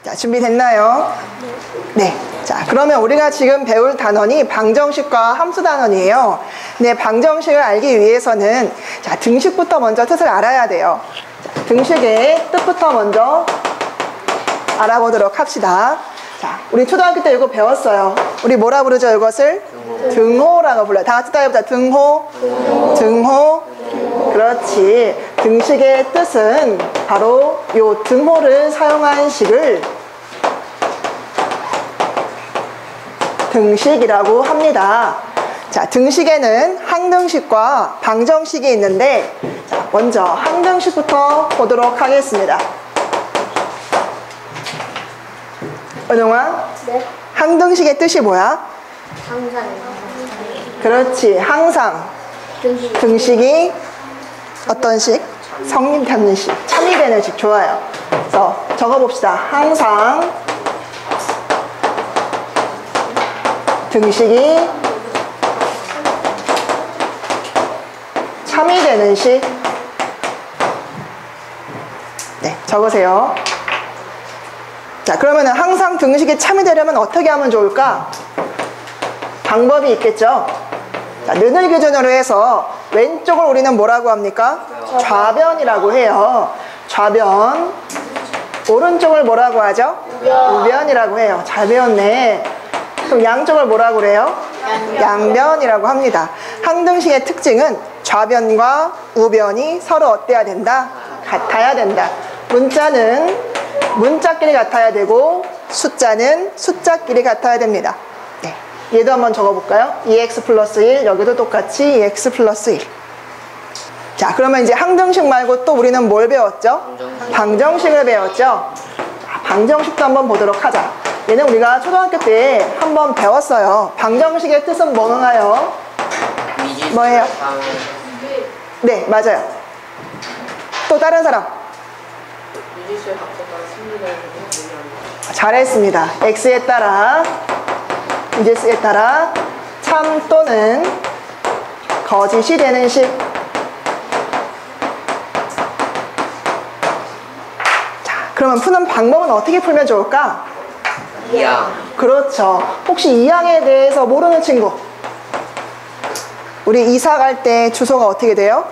자, 준비됐나요? 네. 자, 그러면 우리가 지금 배울 단원이 방정식과 함수 단원이에요. 네, 방정식을 알기 위해서는 자, 등식부터 먼저 뜻을 알아야 돼요. 자, 등식의 뜻부터 먼저 알아보도록 합시다. 자, 우리 초등학교 때 이거 배웠어요. 우리 뭐라 부르죠, 이것을? 등호라고 불러요. 다 같이 따라해보자. 등호. 등호. 그렇지. 등식의 뜻은 바로 요 등호를 사용한 식을 등식이라고 합니다. 자, 등식에는 항등식과 방정식이 있는데, 자, 먼저 항등식부터 보도록 하겠습니다. 은영아? 네. 항등식의 뜻이 뭐야? 항상. 그렇지. 항상. 등식이 어떤 식? 성립 되는 식. 참이 되는 식. 좋아요. 그래서 적어봅시다. 항상 등식이 참이 되는 식. 네, 적으세요. 자, 그러면은 항상 등식이 참이 되려면 어떻게 하면 좋을까? 방법이 있겠죠? 자, 는을 기준으로 해서 왼쪽을 우리는 뭐라고 합니까? 좌변이라고 해요. 좌변. 오른쪽을 뭐라고 하죠? 우변이라고 해요. 잘 배웠네. 그럼 양쪽을 뭐라고 그래요? 양변이라고 합니다. 항등식의 특징은 좌변과 우변이 서로 어때야 된다? 같아야 된다. 문자는 문자끼리 같아야 되고 숫자는 숫자끼리 같아야 됩니다. 네. 얘도 한번 적어볼까요? 2x 플러스 1, 여기도 똑같이 2x 플러스 1. 자, 그러면 이제 항등식 말고 또 우리는 뭘 배웠죠? 방정식을 배웠죠? 자, 방정식도 한번 보도록 하자. 얘는 우리가 초등학교 때 한번 배웠어요. 방정식의 뜻은 뭐나요? 뭐예요? 네, 맞아요. 또 다른 사람? 잘했습니다. x에 따라, 이제스에 따라 참 또는 거짓이 되는 식. 자, 그러면 푸는 방법은 어떻게 풀면 좋을까? 이항. 그렇죠. 혹시 이항에 대해서 모르는 친구? 우리 이사 갈 때 주소가 어떻게 돼요?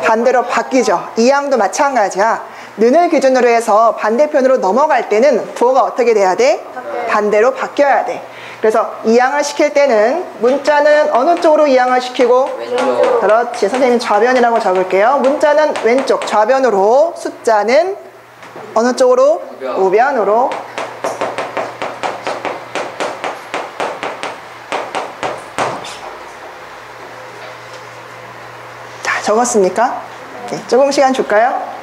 반대로 바뀌죠. 이항도 마찬가지야. 는을 기준으로 해서 반대편으로 넘어갈 때는 부호가 어떻게 돼야 돼? 반대로 바뀌어야 돼. 그래서 이항을 시킬 때는 문자는 어느 쪽으로 이항을 시키고? 왼쪽. 그렇지. 선생님 좌변이라고 적을게요. 문자는 왼쪽 좌변으로, 숫자는 어느 쪽으로? 우변으로. 자, 적었습니까? 네, 조금 시간 줄까요?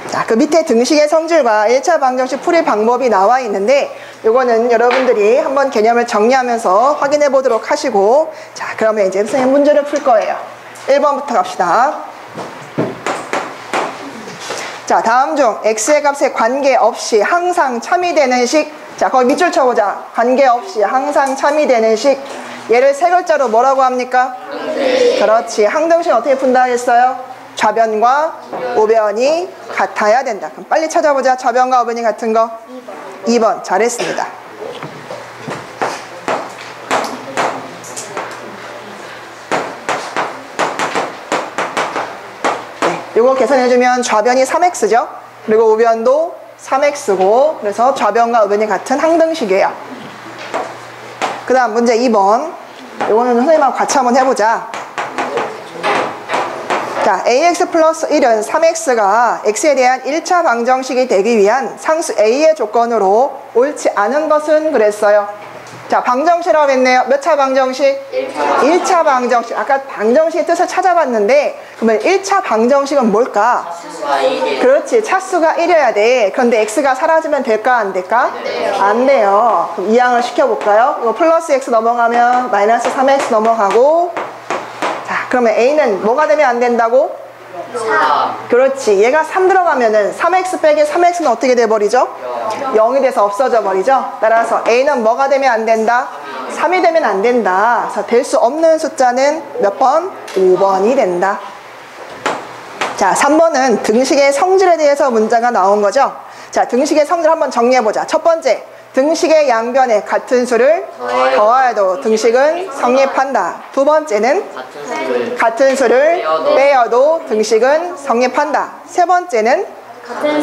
자, 그 밑에 등식의 성질과 1차 방정식 풀이 방법이 나와 있는데 요거는 여러분들이 한번 개념을 정리하면서 확인해 보도록 하시고, 자, 그러면 이제 선생님 문제를 풀 거예요. 1번부터 갑시다. 자, 다음 중 x의 값에 관계없이 항상 참이 되는 식. 자, 거기 밑줄 쳐보자. 관계없이 항상 참이 되는 식. 얘를 세 글자로 뭐라고 합니까? 그렇지. 항등식 어떻게 푼다 했어요? 좌변과 우변이 같아야 된다. 그럼 빨리 찾아보자. 좌변과 우변이 같은 거. 2번. 잘했습니다. 네, 이거 계산해주면 좌변이 3x죠. 그리고 우변도 3x고, 그래서 좌변과 우변이 같은 항등식이에요. 그 다음 문제 2번. 이거는 선생님하고 같이 한번 해보자. 자, ax 플러스 1은 3x가 x에 대한 1차 방정식이 되기 위한 상수 a의 조건으로 옳지 않은 것은 그랬어요. 자, 방정식이라고 했네요. 몇 차 방정식? 1차 방정식. 아까 방정식의 뜻을 찾아봤는데, 그러면 1차 방정식은 뭘까? 그렇지. 차수가 1이어야 돼. 그런데 x가 사라지면 될까? 안 될까? 안 돼요. 그럼 이항을 시켜볼까요? 이거 플러스 x 넘어가면 마이너스 3x 넘어가고, 자, 그러면 a는 뭐가 되면 안 된다고? 4. 그렇지. 얘가 3 들어가면은 3x 빼기 3x는 어떻게 돼버리죠? 0이 돼서 없어져 버리죠. 따라서 a는 뭐가 되면 안 된다? 3이 되면 안 된다. 그래서 될 수 없는 숫자는 몇 번? 5번이 된다. 자, 3번은 등식의 성질에 대해서 문자가 나온 거죠. 자, 등식의 성질 한번 정리해보자. 첫 번째, 등식의 양변에 같은 수를 더하여도 등식은 성립한다. 두 번째는 같은 수를 빼어도 등식은 성립한다. 세 번째는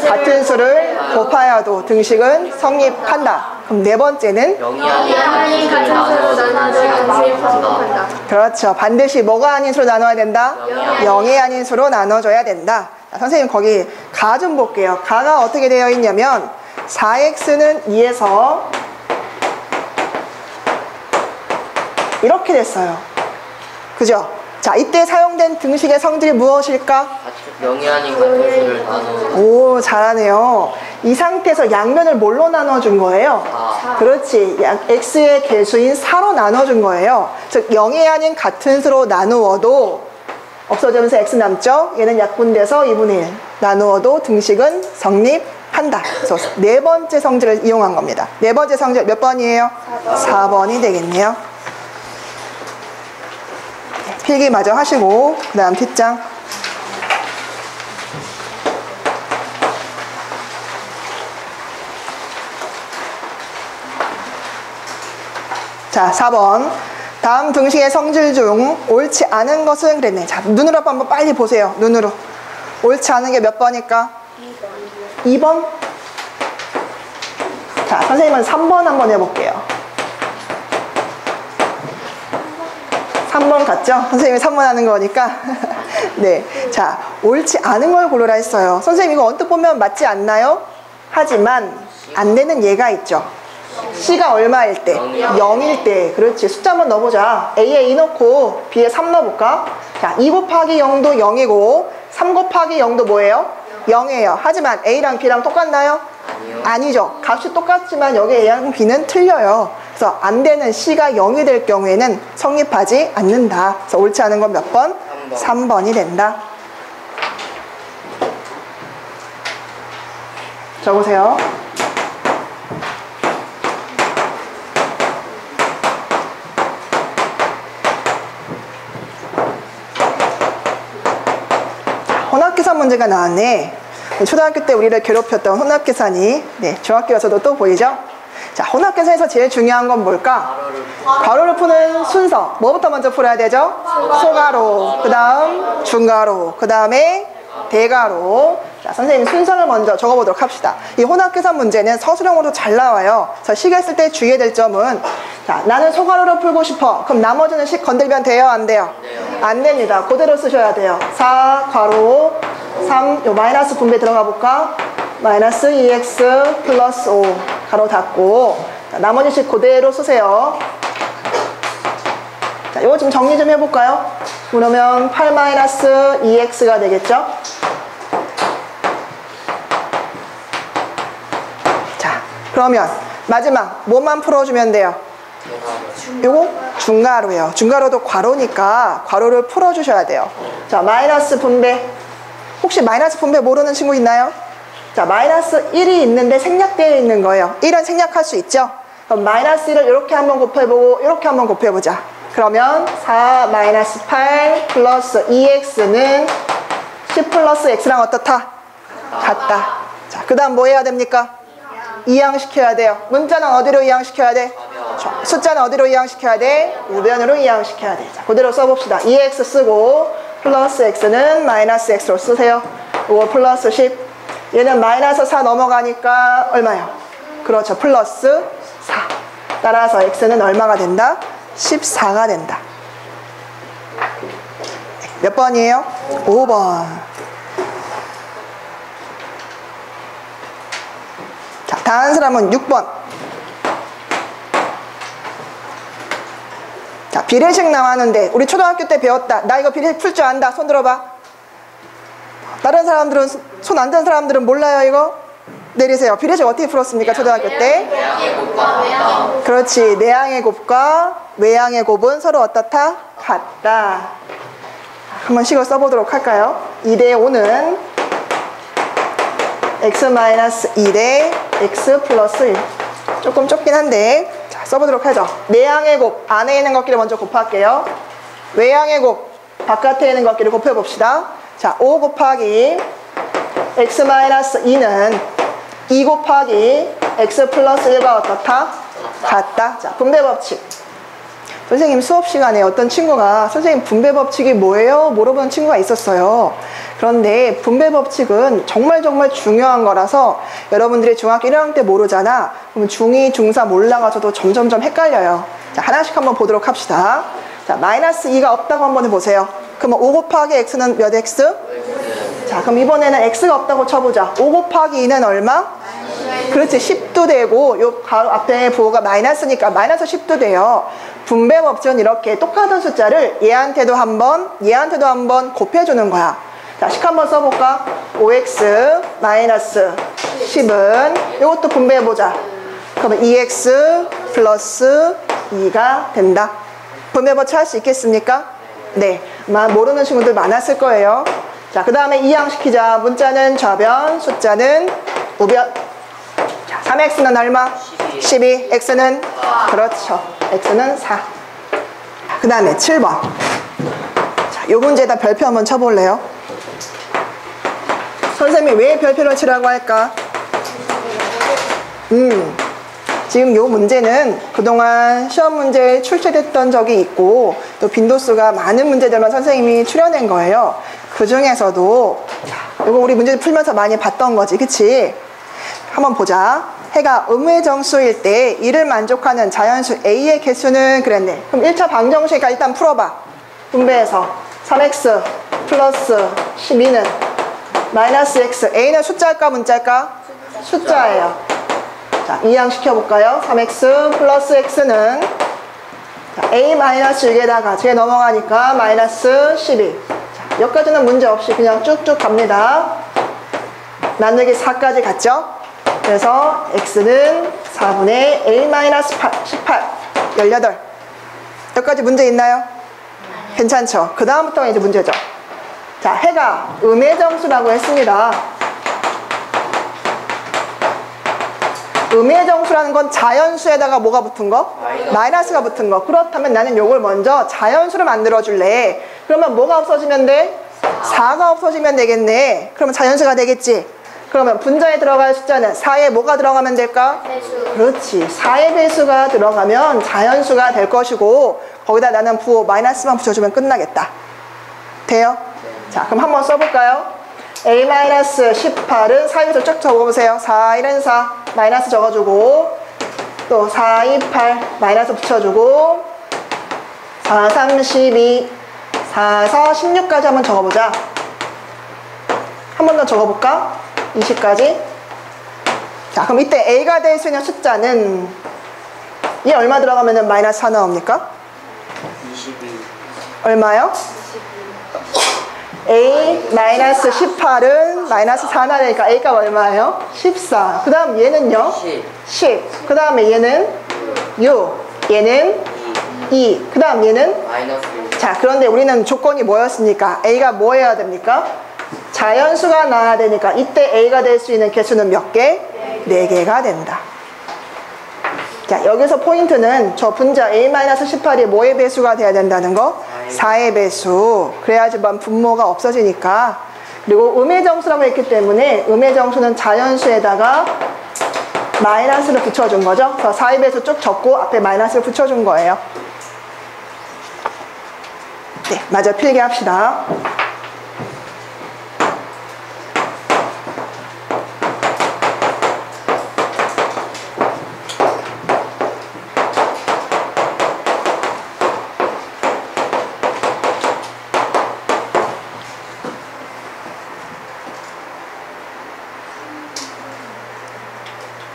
같은 수를 곱하여도 등식은 성립한다. 그럼 네 번째는 영이 아닌 같은 수로 나눠도 등식은 성립한다. 그렇죠. 반드시 뭐가 아닌 수로 나눠야 된다? 0이 아닌 수로 나눠줘야 된다. 자, 선생님 거기 가 좀 볼게요. 가가 어떻게 되어 있냐면 4x는 2에서 이렇게 됐어요. 그죠? 자, 이때 사용된 등식의 성질이 무엇일까? 영이 아닌 같은 수를 나누. 오, 잘하네요. 이 상태에서 양면을 뭘로 나눠준 거예요? 그렇지. x의 개수인 4로 나눠준 거예요. 즉 0이 아닌 같은 수로 나누어도 없어지면서 x 남죠? 얘는 약분돼서 2분의 1 나누어도 등식은 성립한다. 그래서 네 번째 성질을 이용한 겁니다. 네 번째 성질 몇 번이에요? 4번이 되겠네요. 필기 마저 하시고 그 다음 뒷장. 자, 4번. 다음 등식의 성질 중 옳지 않은 것은 그랬네. 자, 눈으로 한번 빨리 보세요. 눈으로. 옳지 않은 게 몇 번일까? 2번. 자, 선생님은 3번 한번 해볼게요. 3번 같죠? 선생님이 3번 하는 거니까. 네. 자, 옳지 않은 걸 고르라 했어요. 선생님 이거 언뜻 보면 맞지 않나요? 하지만 안 되는 예가 있죠. C가 얼마일 때? 0일 때. 그렇지. 숫자 한번 넣어보자. A에 2 넣고 B에 3 넣어볼까? 자, 2 곱하기 0도 0이고 3 곱하기 0도 뭐예요? 0이에요. 하지만 A랑 B랑 똑같나요? 아니죠. 값이 똑같지만 여기 A랑 B는 틀려요. 그래서 안 되는 C가 0이 될 경우에는 성립하지 않는다. 그래서 옳지 않은 건 몇 번? 3번이 된다. 적으세요. 혼합계산 문제가 나왔네. 초등학교 때 우리를 괴롭혔던 혼합계산이 중학교 와서도 또 보이죠? 자, 혼합계산에서 제일 중요한 건 뭘까? 괄호를 푸는 순서. 뭐부터 먼저 풀어야 되죠? 소괄호, 그 다음 중괄호, 그 다음에 대괄호. 자, 선생님 순서를 먼저 적어보도록 합시다. 이 혼합계산 문제는 서술형으로 잘 나와요. 그래서 시계 쓸 때 주의해야 될 점은, 자, 나는 소괄호로 풀고 싶어. 그럼 나머지는 식 건들면 돼요? 안 돼요? 안 됩니다. 그대로 쓰셔야 돼요. 4 괄호 3, 요 마이너스 분배 들어가 볼까? 마이너스 2x 플러스 5 가로 닫고. 자, 나머지 식 그대로 쓰세요. 자, 이거 좀 정리 좀 해볼까요? 그러면 8 마이너스 2x가 되겠죠? 자, 그러면 마지막 뭐만 풀어주면 돼요? 요거 중괄호예요. 중괄호도 괄호니까 괄호를 풀어주셔야 돼요. 자, 마이너스 분배. 혹시 마이너스 분배 모르는 친구 있나요? 자, 마이너스 1이 있는데 생략되어 있는 거예요. 1은 생략할 수 있죠? 그럼 마이너스 1을 이렇게 한번 곱해보고 이렇게 한번 곱해보자. 그러면 4 마이너스 8 플러스 2x는 10 플러스 x랑 어떻다? 같다. 자, 그 다음 뭐 해야 됩니까? 이항시켜야 돼요. 문자는 어디로 이항시켜야 돼? 숫자는 어디로 이항시켜야 돼? 우변으로 이항시켜야 돼. 자, 그대로 써봅시다. 2x 쓰고 플러스 x는 마이너스 x로 쓰세요. 이거 플러스 10. 얘는 마이너스 4 넘어가니까 얼마요? 그렇죠. 플러스 4. 따라서 x는 얼마가 된다? 14가 된다. 몇 번이에요? 5번. 자, 다른 사람은 6번. 자, 비례식 나왔는데 우리 초등학교 때 배웠다. 나 이거 비례식 풀 줄 안다. 손 들어봐. 다른 사람들은, 손 안 든 사람들은 몰라요 이거? 내리세요. 비례식 어떻게 풀었습니까? 초등학교 때? 그렇지. 내항의 곱과 외항의 곱은 서로 어떻다? 같다. 한번 식을 써보도록 할까요? 2대 5는 x-2대 x 플러스 1. 조금 좁긴 한데 자, 써보도록 하죠. 내항의 곱, 안에 있는 것끼리 먼저 곱할게요. 외항의 곱, 바깥에 있는 것끼리 곱해봅시다. 자, 5 곱하기 x-2는 2 곱하기 x 플러스 1과 어떻다? 같다. 자, 분배 법칙. 선생님 수업 시간에 어떤 친구가 선생님 분배 법칙이 뭐예요? 물어보는 친구가 있었어요. 그런데 분배 법칙은 정말 중요한 거라서 여러분들이 중학교 1학년 때 모르잖아. 그러면 중2, 중3 올라가서도 점점점 헷갈려요. 자, 하나씩 한번 보도록 합시다. 자, 마이너스 2가 없다고 한번 해보세요. 그러면 5 곱하기 x는 몇 x? 자, 그럼 이번에는 x가 없다고 쳐보자. 5 곱하기 2는 얼마? 그렇지, 10도 되고 요 바로 앞에 부호가 마이너스니까 마이너스 10도 돼요. 분배 법칙은 이렇게 똑같은 숫자를 얘한테도 한번 곱해주는 거야. 자, 식 한번 써볼까? 5x 마이너스 10은 이것도 분배해보자. 그러면 2x 플러스 2가 된다. 분배 법칙 할 수 있겠습니까? 네, 모르는 친구들 많았을 거예요. 자, 그 다음에 이항시키자. 문자는 좌변, 숫자는 우변. 자, 3x는 얼마? 12. x는? 그렇죠. x는 4. 그 다음에 7번. 자, 요 문제에다 별표 한번 쳐볼래요? 선생님이 왜 별표를 치라고 할까? 지금 요 문제는 그동안 시험 문제에 출제됐던 적이 있고 또 빈도수가 많은 문제들만 선생님이 출연한 거예요. 그 중에서도 이거 우리 문제 풀면서 많이 봤던 거지, 그치? 한번 보자. 해가 음의 정수일 때 이를 만족하는 자연수 A의 개수는 그랬네. 그럼 1차 방정식이니까 일단 풀어봐. 분배해서 3x 플러스 12는 마이너스 x. A는 숫자일까 문자일까? 숫자예요. 자, 이항 시켜볼까요? 3x 플러스 x는 자, A 마이너스 6에다가 제 넘어가니까 마이너스 12. 자, 여기까지는 문제 없이 그냥 쭉쭉 갑니다. 나누기 4까지 갔죠? 그래서 x는 4분의 a-18, 18. 여기까지 문제 있나요? 괜찮죠? 그 다음부터가 이제 문제죠. 자, 해가 음의 정수라고 했습니다. 음의 정수라는 건 자연수에다가 뭐가 붙은 거? 마이너스가 붙은 거. 그렇다면 나는 요걸 먼저 자연수를 만들어 줄래. 그러면 뭐가 없어지면 돼? 4가 없어지면 되겠네. 그러면 자연수가 되겠지. 그러면 분자에 들어갈 숫자는 4에 뭐가 들어가면 될까? 배수. 그렇지. 4의 배수가 들어가면 자연수가 될 것이고 거기다 나는 부호 마이너스만 붙여주면 끝나겠다. 돼요? 자, 그럼 한번 써볼까요? a-18은 4에서 쭉 적어보세요. 4, 1은 4 마이너스 적어주고 또 4, 2, 8 마이너스 붙여주고 4, 3, 12 4, 4, 16까지 한번 적어보자. 한 번 더 적어볼까? 20까지. 자, 그럼 이때 A가 될 수 있는 숫자는 얘 얼마 들어가면 마이너스 4 나옵니까? 22. 얼마요? A-18은 마이너스 4 나니까 A가 얼마예요? 14. 그 다음 얘는요? 10. 그 다음에 얘는 6. 얘는 2. 그 다음 얘는? 마이너스 1. 자, 그런데 우리는 조건이 뭐였습니까? A가 뭐 해야 됩니까? 자연수가 나와야 되니까 이때 A가 될 수 있는 개수는 몇 개? 4개가 된다. 자, 여기서 포인트는 저 분자 A-18이 뭐의 배수가 돼야 된다는 거? 4의 배수. 그래야지만 분모가 없어지니까. 그리고 음의 정수라고 했기 때문에 음의 정수는 자연수에다가 마이너스를 붙여준 거죠. 그래서 4의 배수 쭉 적고 앞에 마이너스를 붙여준 거예요. 네, 마저 필기 합시다.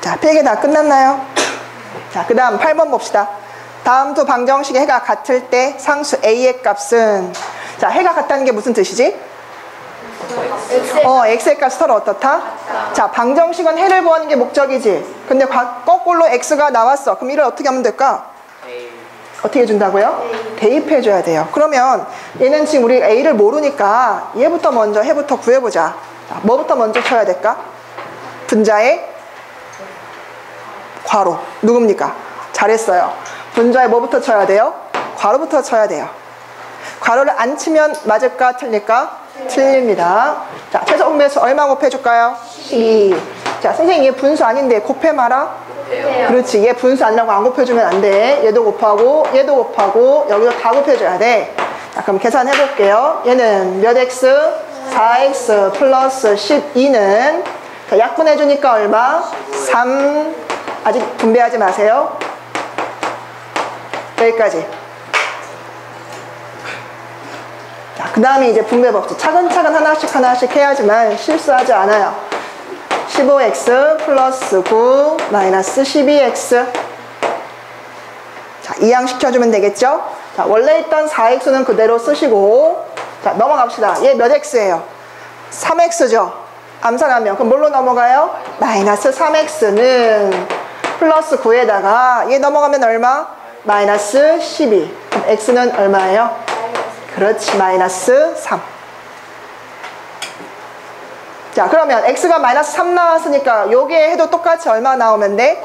자, 필기 다 끝났나요? 자, 그 다음 8번 봅시다. 다음 두 방정식의 해가 같을 때 상수 A의 값은, 자, 해가 같다는 게 무슨 뜻이지? x의 값이 서로 어떻다? 자, 방정식은 해를 구하는 게 목적이지. 근데 거꾸로 x가 나왔어. 그럼 이를 어떻게 하면 될까? 어떻게 해준다고요? 대입해줘야 돼요. 그러면 얘는 지금 우리 A를 모르니까 얘부터 먼저 해부터 구해보자. 자, 뭐부터 먼저 쳐야 될까? 분자에 괄호. 누굽니까? 잘했어요. 분자에 뭐부터 쳐야 돼요? 괄호부터 쳐야 돼요. 괄호를 안 치면 맞을까? 틀릴까? 틀립니다. 자, 최소 음배수 얼마 곱해줄까요? 12. 자, 선생님 얘 분수 아닌데 곱해 마라. 그렇지. 얘 분수 아니라고 안 곱해주면 안 돼. 얘도 곱하고 얘도 곱하고 여기도 다 곱해줘야 돼. 자, 그럼 계산해 볼게요. 얘는 몇 x? 4x 플러스 12는 자, 약분해주니까 얼마? 3. 아직 분배하지 마세요. 여기까지. 자, 그 다음에 이제 분배 법칙. 차근차근 하나씩 해야지만 실수하지 않아요. 15x 플러스 9 마이너스 12x. 자, 이항시켜주면 되겠죠? 자, 원래 있던 4x는 그대로 쓰시고, 자, 넘어갑시다. 얘 몇 x예요? 3x죠? 암산하면. 그럼 뭘로 넘어가요? 마이너스 3x는 플러스 9에다가 얘 넘어가면 얼마? 마이너스 12. 그럼 x는 얼마예요? 그렇지, 마이너스 3. 자, 그러면 x가 마이너스 3 나왔으니까 요게 해도 똑같이 얼마 나오면 돼?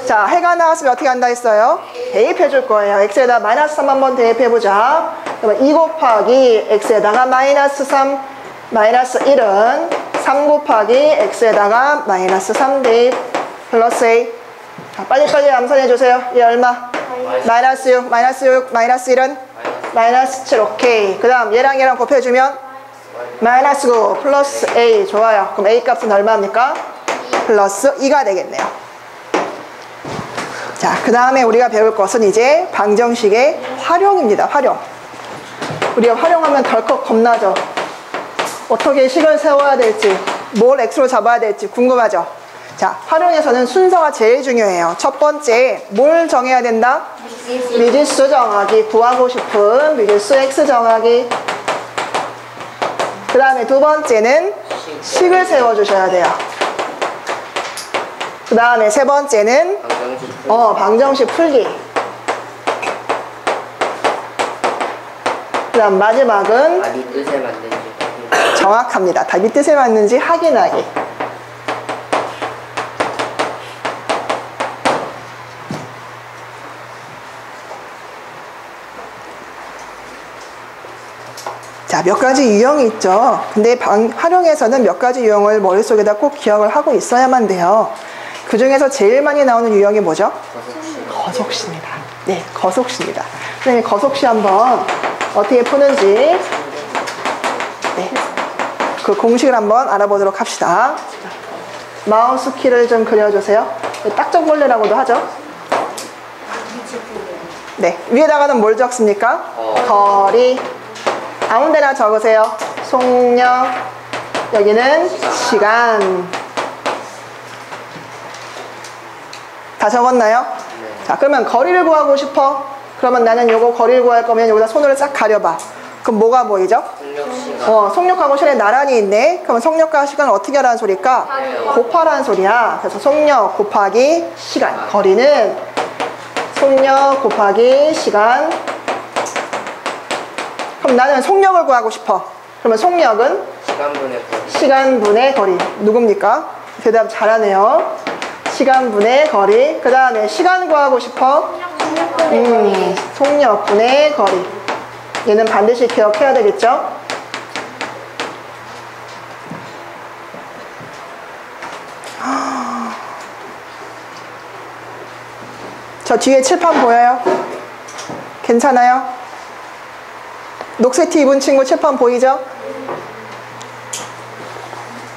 자, 해가 나왔으면 어떻게 한다 했어요? 대입해 줄 거예요. x에다 마이너스 3 한번 대입해 보자. 그러면 2 곱하기 x에다가 마이너스 3 마이너스 1은 3 곱하기 x에다가 마이너스 3 대입 플러스 a. 자, 빨리빨리 암산해 주세요. 얘 얼마? 마이너스 6 마이너스 6 마이너스 1은 마이너스 7. 오케이. 그 다음 얘랑 곱해주면 마이너스 9 플러스 a. 좋아요. 그럼 a 값은 얼마입니까? 플러스 2가 되겠네요. 자, 그 다음에 우리가 배울 것은 이제 방정식의 활용입니다. 활용. 우리가 활용하면 덜컥 겁나죠. 어떻게 식을 세워야 될지, 뭘 x로 잡아야 될지 궁금하죠. 자, 활용에서는 순서가 제일 중요해요. 첫 번째, 뭘 정해야 된다? 미지수 정하기. 구하고 싶은 미지수 x 정하기. 그 다음에 두 번째는 식을 세워주셔야 돼요. 그 다음에 세 번째는 방정식 풀기. 그 다음 마지막은 답이 뜻에 맞는지 정확합니다. 답이 뜻에 맞는지 확인하기. 자, 몇 가지 유형이 있죠. 근데 활용에서는 몇 가지 유형을 머릿속에다 꼭 기억을 하고 있어야만 돼요. 그 중에서 제일 많이 나오는 유형이 뭐죠? 거속시입니다. 네, 거속시입니다. 선생님, 거속시 한번 어떻게 푸는지 네, 그 공식을 한번 알아보도록 합시다. 마우스 키를 좀 그려주세요. 딱정벌레라고도 하죠. 네, 위에다가는 뭘 적습니까? 거리. 아무 데나 적으세요. 속력. 여기는 시간. 다 적었나요? 자, 그러면 거리를 구하고 싶어. 그러면 나는 요거 거리를 구할 거면 여기다 손으로 싹 가려봐. 그럼 뭐가 보이죠? 속력하고 시간이 나란히 있네. 그러면 속력과 시간을 어떻게 하라는 소리일까? 곱하라는 소리야. 그래서 속력 곱하기 시간. 거리는 속력 곱하기 시간. 그럼 나는 속력을 구하고 싶어. 그러면 속력은? 시간분의 거리. 누굽니까? 대답 잘하네요. 시간분의 거리. 그 다음에 시간 구하고 싶어? 속력분의 거리. 얘는 반드시 기억해야 되겠죠? 저 뒤에 칠판 보여요? 괜찮아요? 녹색 티 입은 친구 칠판 보이죠?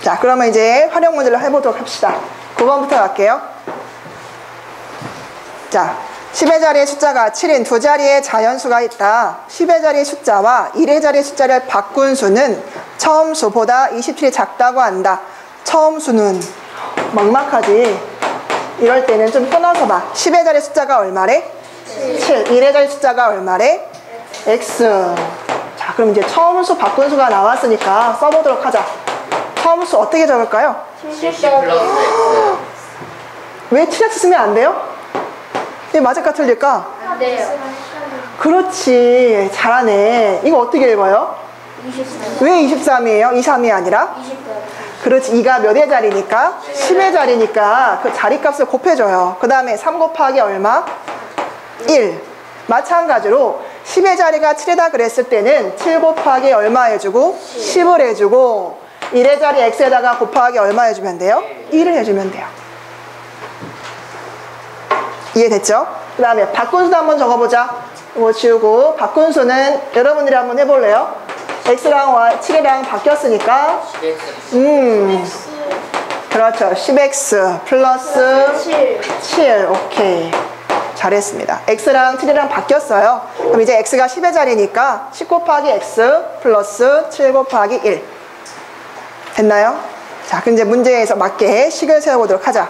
자, 그러면 이제 활용 문제를 해보도록 합시다. 9번부터 갈게요. 자, 10의 자리에 숫자가 7인 두 자리의 자연수가 있다. 10의 자리의 숫자와 1의 자리의 숫자를 바꾼 수는 처음 수보다 27이 작다고 한다. 처음 수는 막막하지. 이럴 때는 좀 끊어서 봐. 10의 자리의 숫자가 얼마래? 7. 1의 자리 숫자가 얼마래? x. 자, 그럼 이제 처음 수 바꾼 수가 나왔으니까 써보도록 하자. 처음 수 어떻게 적을까요? 70 왜 7x 쓰면 안 돼요? 이게 맞을까 틀릴까? 안 돼요. 그렇지. 잘하네. 이거 어떻게 읽어요? 23. 왜 23이에요? 23이 아니라? 20. 그렇지. 2가 몇의 자리니까? 10의 자리니까 그 자리값을 곱해줘요. 그 다음에 3 곱하기 얼마? 1. 마찬가지로 10의 자리가 7이다 그랬을 때는 7 곱하기 얼마 해주고? 10을 해주고 1의 자리 x에다가 곱하기 얼마 해주면 돼요? 1을 해주면 돼요. 이해됐죠? 그 다음에 바꾼수도 한번 적어보자. 이거 지우고 바꾼수는 여러분들이 한번 해볼래요? x랑 y, 7이랑 바뀌었으니까 그렇죠. 10x 플러스 7. 오케이. 잘했습니다. x랑 7이랑 바뀌었어요. 그럼 이제 x가 10의 자리니까 10 곱하기 x 플러스 7 곱하기 1. 됐나요? 자, 그럼 이제 문제에서 맞게 식을 세워보도록 하자.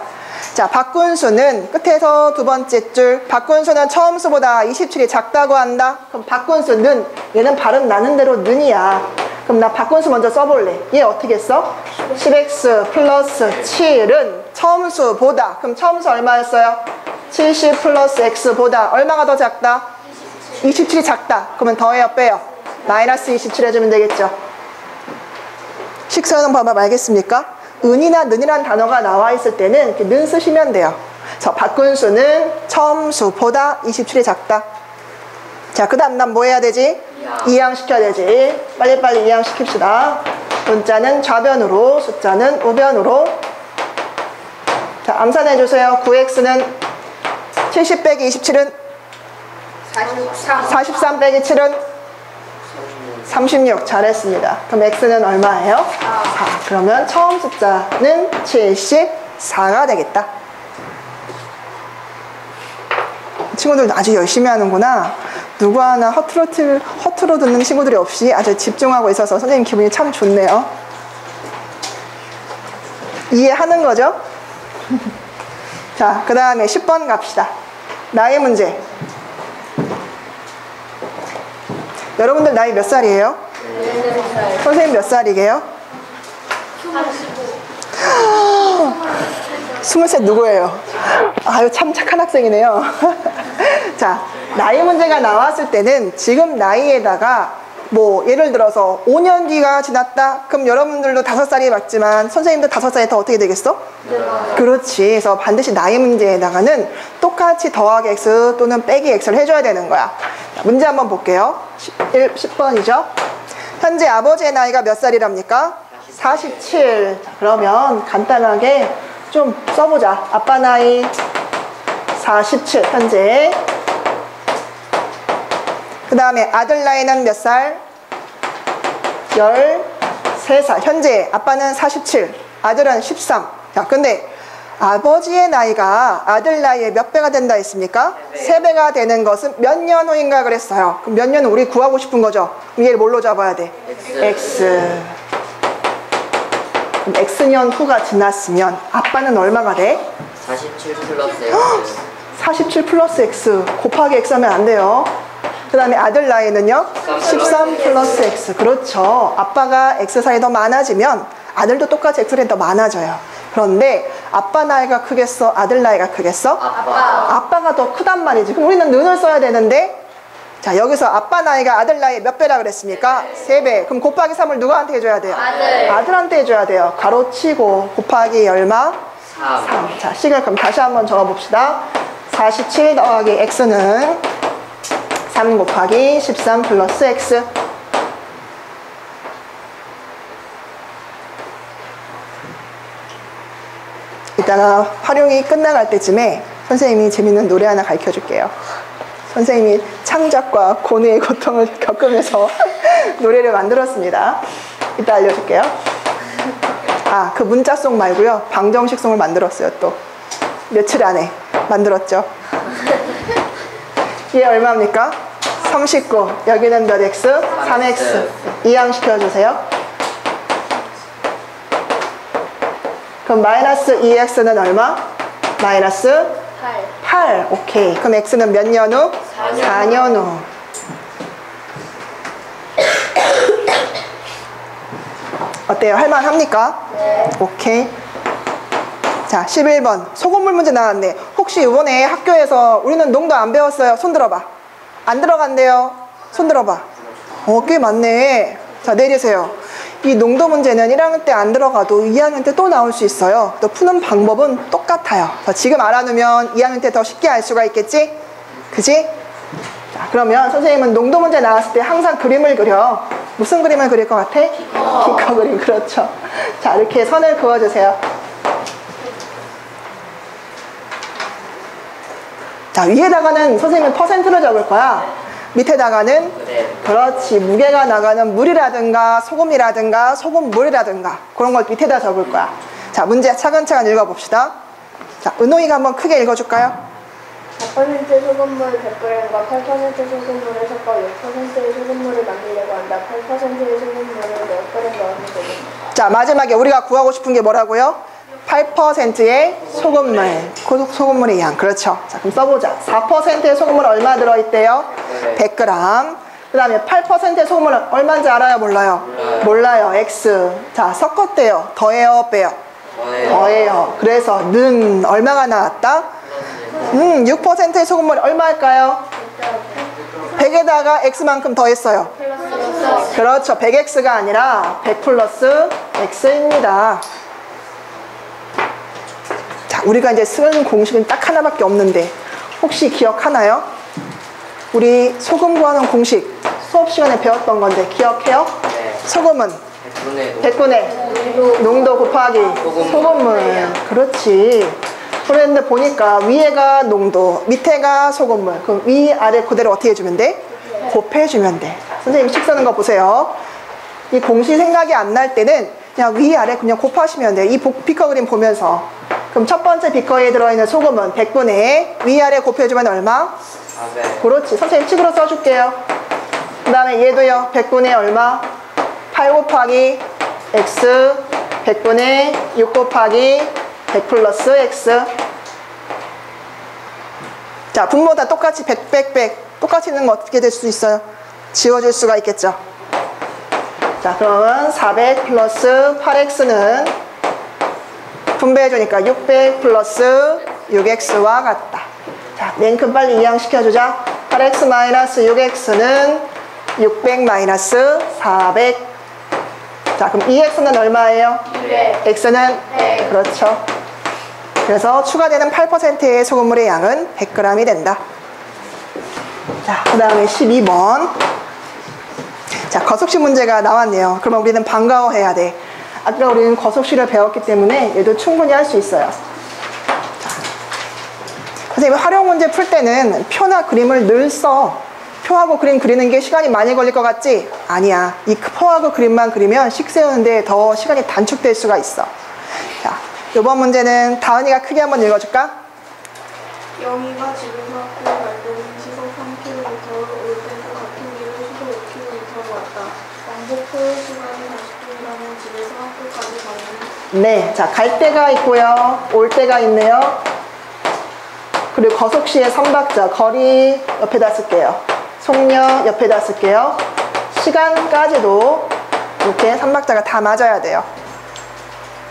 자, 바꾼수는 끝에서 두 번째 줄. 바꾼수는 처음 수보다 27이 작다고 한다. 그럼 바꾼수는 얘는 발음 나는 대로 는이야. 그럼 나 바꾼수 먼저 써볼래. 얘 어떻게 써? 10x 플러스 7은 처음 수보다. 그럼 처음 수 얼마였어요? 70 플러스 x보다 얼마가 더 작다? 27이 작다. 그러면 더해요, 빼요? 마이너스 27 해주면 되겠죠. 식사하는 방법 알겠습니까? 은이나 는이라는 단어가 나와 있을 때는 이렇게 는 쓰시면 돼요. 저 바꾼수는 처음 수보다 27이 작다. 자, 그 다음 난 뭐 해야 되지? 이항시켜야 되지. 빨리빨리 이항시킵시다. 문자는 좌변으로, 숫자는 우변으로. 자, 암산해 주세요. 9x는 70 빼기 27은 43 빼기 7은 36. 잘했습니다. 그럼 x는 얼마예요? 4. 그러면 처음 숫자는 74가 되겠다. 친구들 아주 열심히 하는구나. 누구 하나 허투루 듣는 친구들이 없이 아주 집중하고 있어서 선생님 기분이 참 좋네요. 이해하는 거죠? 자, 그 다음에 10번 갑시다. 나이 문제. 여러분들 나이 몇 살이에요? 선생님 몇 살이게요? 20살 누구예요? 아유, 참 착한 학생이네요. 자, 나이 문제가 나왔을 때는 지금 나이에다가 뭐 예를 들어서 5년 뒤가 지났다? 그럼 여러분들도 5살이 맞지만 선생님도 5살이 더 어떻게 되겠어? 그렇지. 그래서 반드시 나이 문제에다가는 똑같이 더하기 x 또는 빼기 x를 해줘야 되는 거야. 자, 문제 한번 볼게요. 10번이죠. 현재 아버지의 나이가 몇 살이랍니까? 47. 자, 그러면 간단하게 좀 써보자. 아빠 나이 47 현재. 그 다음에 아들 나이는 몇 살? 13살. 현재 아빠는 47, 아들은 13. 자, 근데 아버지의 나이가 아들 나이에 몇 배가 된다 했습니까? 3배가 되는 것은 몇 년 후인가 그랬어요. 그럼 몇 년은 우리 구하고 싶은 거죠? 그럼 얘를 뭘로 잡아야 돼? X. 그럼 X년 후가 지났으면 아빠는 얼마가 돼? 47 플러스 X. 47 플러스 X 곱하기 X 하면 안 돼요. 그 다음에 아들 나이는요? 13 플러스 X. 그렇죠. 아빠가 X 살이 더 많아지면 아들도 똑같이 X 살이 더 많아져요. 그런데 아빠 나이가 크겠어? 아들 나이가 크겠어? 아빠가 더 크단 말이지. 그럼 우리는 는을 써야 되는데, 자, 여기서 아빠 나이가 아들 나이 몇 배라 그랬습니까? 3배. 그럼 곱하기 3을 누구한테 해줘야 돼요? 아들한테 해줘야 돼요. 가로치고 곱하기 얼마? 3. 자, 식을 그럼 다시 한번 적어봅시다. 47 더하기 X는 3 곱하기 13 플러스 X. 이따가 활용이 끝나갈 때쯤에 선생님이 재밌는 노래 하나 가르쳐 줄게요. 선생님이 창작과 고뇌의 고통을 겪으면서 노래를 만들었습니다. 이따 알려줄게요. 아, 그 문자송 말고요. 방정식송을 만들었어요. 또 며칠 안에 만들었죠. 이게 얼마입니까? 39. 여기는 몇 x? 3x. 이항시켜주세요. 그럼 마이너스 2x는 얼마? 마이너스 8. 오케이. 그럼 x는 몇 년 후? 4년 후. 어때요? 할만합니까? 네. 오케이. 자, 11번. 소금물 문제 나왔네. 혹시 이번에 학교에서 우리는 농도 안 배웠어요? 손 들어봐. 안 들어간대요? 손 들어봐. 꽤 많네. 자, 내리세요. 이 농도 문제는 1학년 때 안 들어가도 2학년 때 또 나올 수 있어요. 또 푸는 방법은 똑같아요. 지금 알아두면 2학년 때 더 쉽게 알 수가 있겠지? 그지? 자, 그러면 선생님은 농도 문제 나왔을 때 항상 그림을 그려. 무슨 그림을 그릴 것 같아? 피커 그림, 그렇죠. 자, 이렇게 선을 그어주세요. 자, 위에다가는 선생님은 퍼센트로 적을 거야. 밑에다가는 그렇지, 무게가 나가는 물이라든가 소금이라든가 소금물이라든가 그런 걸 밑에다 적을 거야. 자, 문제 차근차근 읽어봅시다. 자, 은호이가 한번 크게 읽어줄까요? 4% 소금물 100g과 8% 소금물을 섞어 6%의 소금물을 만들려고 한다. 8%의 소금물을 몇 그램 넣으면 되겠다. 자, 마지막에 우리가 구하고 싶은 게 뭐라고요? 8%의 소금물, 소금물의 양. 그렇죠. 자, 그럼 써보자. 4%의 소금물 얼마 들어있대요? 100g. 그 다음에 8%의 소금물은 얼마인지 알아요? 몰라요? 몰라요. X. 자, 섞었대요. 더해요? 빼요? 더해요. 그래서 는 얼마가 나왔다? 6%의 소금물이 얼마일까요? 100에다가 X만큼 더했어요. 그렇죠. 100X가 아니라 100 플러스 X입니다. 자, 우리가 이제 쓰는 공식은 딱 하나밖에 없는데 혹시 기억하나요? 우리 소금 구하는 공식 수업 시간에 배웠던 건데 기억해요? 소금은 100분의 농도 곱하기 소금물. 그렇지. 그랬는데 보니까 위에가 농도, 밑에가 소금물. 그럼 위, 아래 그대로 어떻게 해주면 돼? 곱해주면 돼. 선생님 식 쓰는 거 보세요. 이 공식 생각이 안 날 때는 그냥 위, 아래 그냥 곱하시면 돼요. 이 비커 그림 보면서. 그럼 첫 번째 비커에 들어있는 소금은 100분의 위, 아래 곱해주면 얼마? 그렇지. 선생님 식으로 써줄게요. 그 다음에 얘도요. 100분의 얼마? 8 곱하기 X 100분의 6 곱하기 100 플러스 X. 자, 분모 다 똑같이 100, 100, 100 똑같이 있는 거 어떻게 될 수 있어요? 지워줄 수가 있겠죠. 자, 그러면 400 플러스 8X는 분배해주니까 600 플러스 6X와 같다. 자, 맨큼 빨리 이항시켜주자. 8X 마이너스 6X는 600 마이너스 400. 자, 그럼 2X는 얼마예요? 100. X는 100. 그렇죠. 그래서 추가되는 8%의 소금물의 양은 100g이 된다. 자, 그 다음에 12번. 자, 거속식 문제가 나왔네요. 그러면 우리는 반가워해야 돼. 아까 우리는 거속식을 배웠기 때문에 얘도 충분히 할 수 있어요. 자, 선생님 활용 문제 풀 때는 표나 그림을 늘 써. 표하고 그림 그리는 게 시간이 많이 걸릴 것 같지? 아니야. 이 표하고 그림만 그리면 식 세우는데 더 시간이 단축될 수가 있어. 자, 이번 문제는 다은이가 크게 한번 읽어줄까? 영희가 집에서 학교에 갈 때는 시속 3km, 올 때도 같은 길을 시속 5km로 왔다. 왕복 소요 시간이 40분이라면 집에서 학교까지 가는. 네, 자, 갈 때가 있고요. 올 때가 있네요. 그리고 거속시의 3박자, 거리 옆에다 쓸게요. 속력 옆에다 쓸게요. 시간까지도 이렇게 3박자가 다 맞아야 돼요.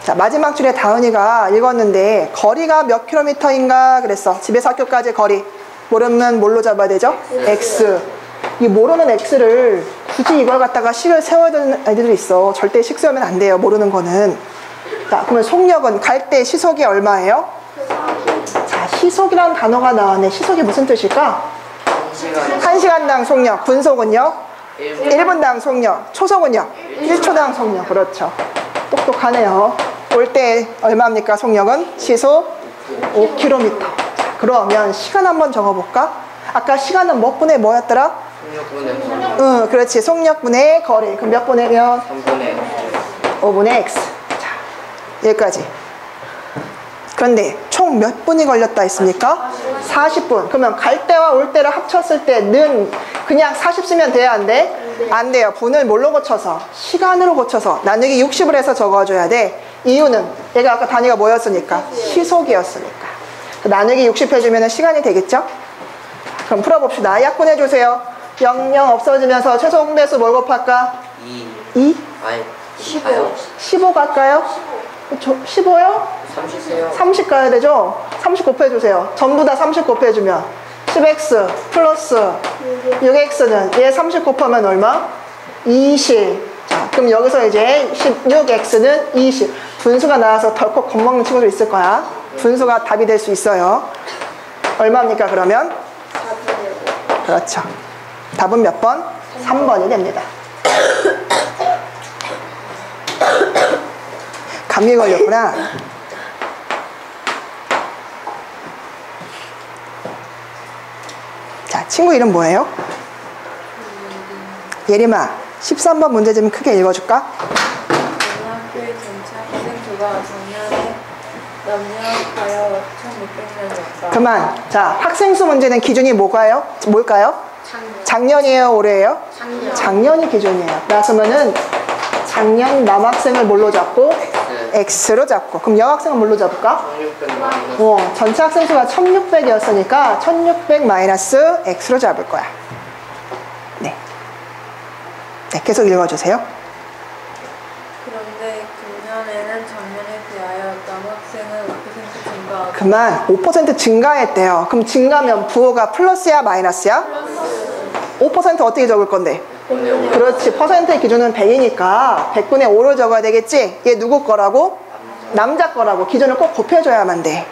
자, 마지막 줄에 다은이가 읽었는데 거리가 몇 킬로미터인가 그랬어. 집에서 학교까지 거리. 모르면 뭘로 잡아야 되죠? X. 이 모르는 X를 굳이 이걸 갖다가 식을 세워야 되는 아이들도 있어. 절대 식 세우면 안 돼요. 모르는 거는. 자, 그러면 속력은 갈 때 시속이 얼마예요? 자, 시속이라는 단어가 나왔네. 시속이 무슨 뜻일까? 1시간당 속력. 분속은요? 1분당 속력. 초속은요? 1초당 속력. 그렇죠. 똑똑하네요. 올 때 얼마입니까? 속력은? 시속 5km. 그러면 시간 한번 적어볼까? 아까 시간은 몇 분의 뭐였더라? 속력분의 응, 그렇지. 속력분의 거리. 그럼 몇 분의면? 3분의 5분의 x. 자, 여기까지. 그런데 총 몇 분이 걸렸다 했습니까? 40분. 그러면 갈 때와 올 때를 합쳤을 때는 그냥 40 쓰면 돼야 안 돼? 안 돼요. 분을 뭘로 고쳐서? 시간으로 고쳐서 나누기 60을 해서 적어줘야 돼. 이유는 얘가 아까 단위가 뭐였으니까? 시속이었으니까. 나누기 60 해주면 시간이 되겠죠? 그럼 풀어봅시다. 약분해주세요. 0, 0 없어지면서 최소 공배수 뭘 곱할까? 2? 아니 15 갈까요? 15요? 30세요 30 가야 되죠? 30 곱해주세요. 전부 다 30 곱해주면 10x 플러스 6x는 얘 30 곱하면 얼마? 20. 자, 그럼 여기서 이제 16x는 20. 분수가 나와서 덜컥 겁먹는 친구도 있을 거야. 분수가 답이 될 수 있어요. 얼마입니까 그러면? 4분의 5. 그렇죠. 답은 몇 번? 3번이 됩니다. 감기 걸렸구나. 자, 친구 이름 뭐예요? 예림아, 13번 문제 좀 크게 읽어줄까? 고등학교의 전체 학생 수가 작년에 남녀하여 1,600명이었다. 그만. 자, 학생수 문제는 기준이 뭘까요? 작년이에요, 올해예요? 작년이 기준이에요. 그러면은 작년 남학생을 뭘로 잡고? X로 잡고. 그럼 여학생은 뭘로 잡을까? 1600 마이너스. 전체 학생 수가 1600이었으니까 1600 마이너스 X로 잡을 거야. 네. 네, 계속 읽어주세요. 그런데 금년에는 작년에 비하여 남학생은 5% 증가하고 그만. 5% 증가했대요. 그럼 증가면 부호가 플러스야, 마이너스야? 5% 어떻게 적을 건데? 그렇지. 퍼센트의 기준은 100이니까 100분의 5로 적어야 되겠지? 얘 누구 거라고? 남자 거라고. 기준을 꼭 곱해줘야만 돼.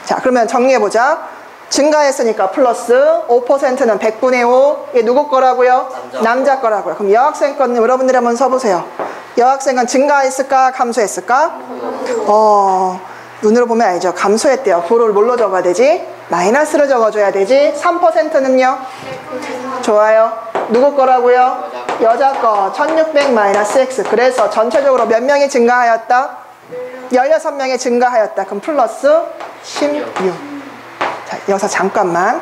자, 그러면 정리해보자. 증가했으니까 플러스 5%는 100분의 5. 얘 누구 거라고요? 남자 거라고요. 그럼 여학생 거는 여러분들이 한번 써보세요. 여학생은 증가했을까? 감소했을까? 눈으로 보면 알죠? 감소했대요. 부호를 뭘로 적어야 되지? 마이너스로 적어줘야 되지. 3%는요? 좋아요. 누구 거라고요? 여자 거. 1600 마이너스 X. 그래서 전체적으로 몇 명이 증가하였다? 16명이 증가하였다. 그럼 플러스 16. 자, 여기서 잠깐만.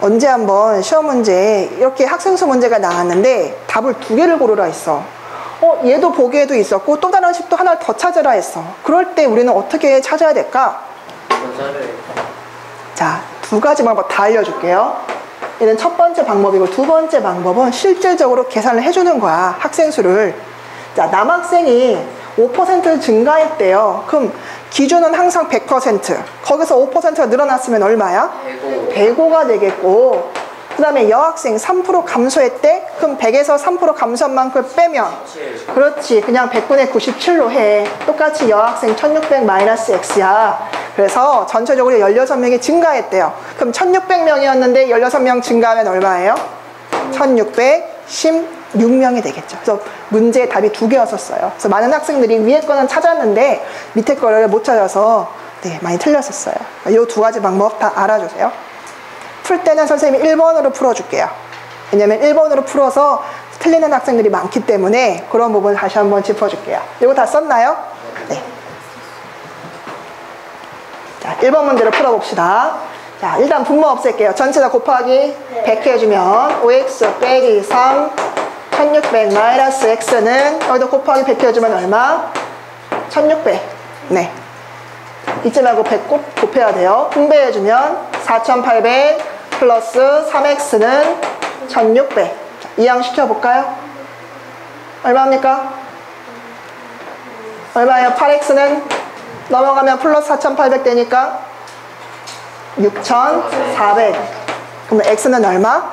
언제 한번 시험 문제 이렇게 학생수 문제가 나왔는데 답을 2개를 고르라 했어. 얘도 보기에도 있었고 또 다른 식도 하나를 더 찾으라 했어. 그럴 때 우리는 어떻게 찾아야 될까? 자, 2가지 방법 다 알려줄게요. 얘는 첫 번째 방법이고 두 번째 방법은 실질적으로 계산을 해주는 거야. 학생 수를. 자, 남학생이 5% 증가했대요. 그럼 기준은 항상 100%. 거기서 5%가 늘어났으면 얼마야? 105가 되겠고, 그 다음에 여학생 3% 감소했대? 그럼 100에서 3% 감소한 만큼 빼면, 그렇지, 그냥 100분의 97로 해. 똑같이 여학생 1600 마이너스 X야. 그래서 전체적으로 16명이 증가했대요. 그럼 1600명이었는데 16명 증가하면 얼마예요? 1616명이 되겠죠. 그래서 문제의 답이 2개였었어요. 그래서 많은 학생들이 위에 거는 찾았는데 밑에 거를 못 찾아서 네, 많이 틀렸었어요. 이 2가지 방법 다 알아주세요. 풀 때는 선생님이 1번으로 풀어줄게요. 왜냐면 1번으로 풀어서 틀리는 학생들이 많기 때문에 그런 부분 다시 한번 짚어줄게요. 이거 다 썼나요? 네. 자, 1번 문제를 풀어봅시다. 자, 일단 분모 없앨게요. 전체 다 곱하기 100 해주면 5x 빼기 3 1600 마이너스 x는 여기도 곱하기 100 해주면 얼마? 1600. 네. 잊지 말고 100 꼭 곱해야 돼요. 분배해주면 4800 플러스 3x는 1600. 자, 이항시켜볼까요? 얼마입니까? 얼마예요? 8x는 넘어가면 플러스 4800 되니까 6400. 그럼 x는 얼마?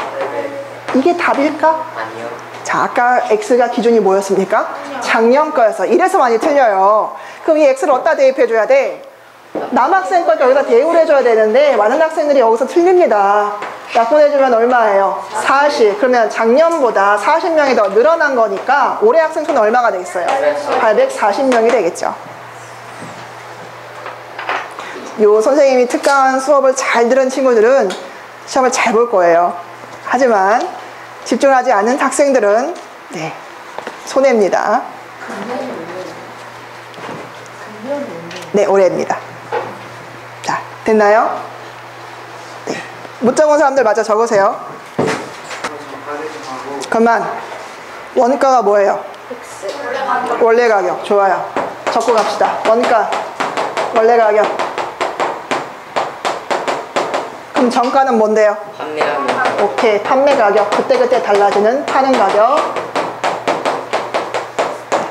이게 답일까? 아니요. 자, 아까 x가 기준이 뭐였습니까? 작년 거여서. 이래서 많이 틀려요. 그럼 이 x를 어디다 대입해줘야 돼? 남학생 거니까 여기다 대입을 해줘야 되는데 많은 학생들이 여기서 틀립니다. 약분해주면 얼마예요? 40. 그러면 작년보다 40명이 더 늘어난 거니까 올해 학생 수는 얼마가 되겠어요? 840명이 되겠죠. 요 선생님이 특강 수업을 잘 들은 친구들은 시험을 잘 볼 거예요. 하지만 집중하지 않는 학생들은 네, 손해입니다. 네, 올해입니다. 자, 됐나요? 네. 못 적은 사람들 마저 적으세요. 그러면 원가가 뭐예요? 원래 가격. 좋아요. 적고 갑시다. 원가, 원래 가격. 그럼 정가는 뭔데요? 판매하면 오케이. 판매 가격. 그때그때 달라지는 파는 가격.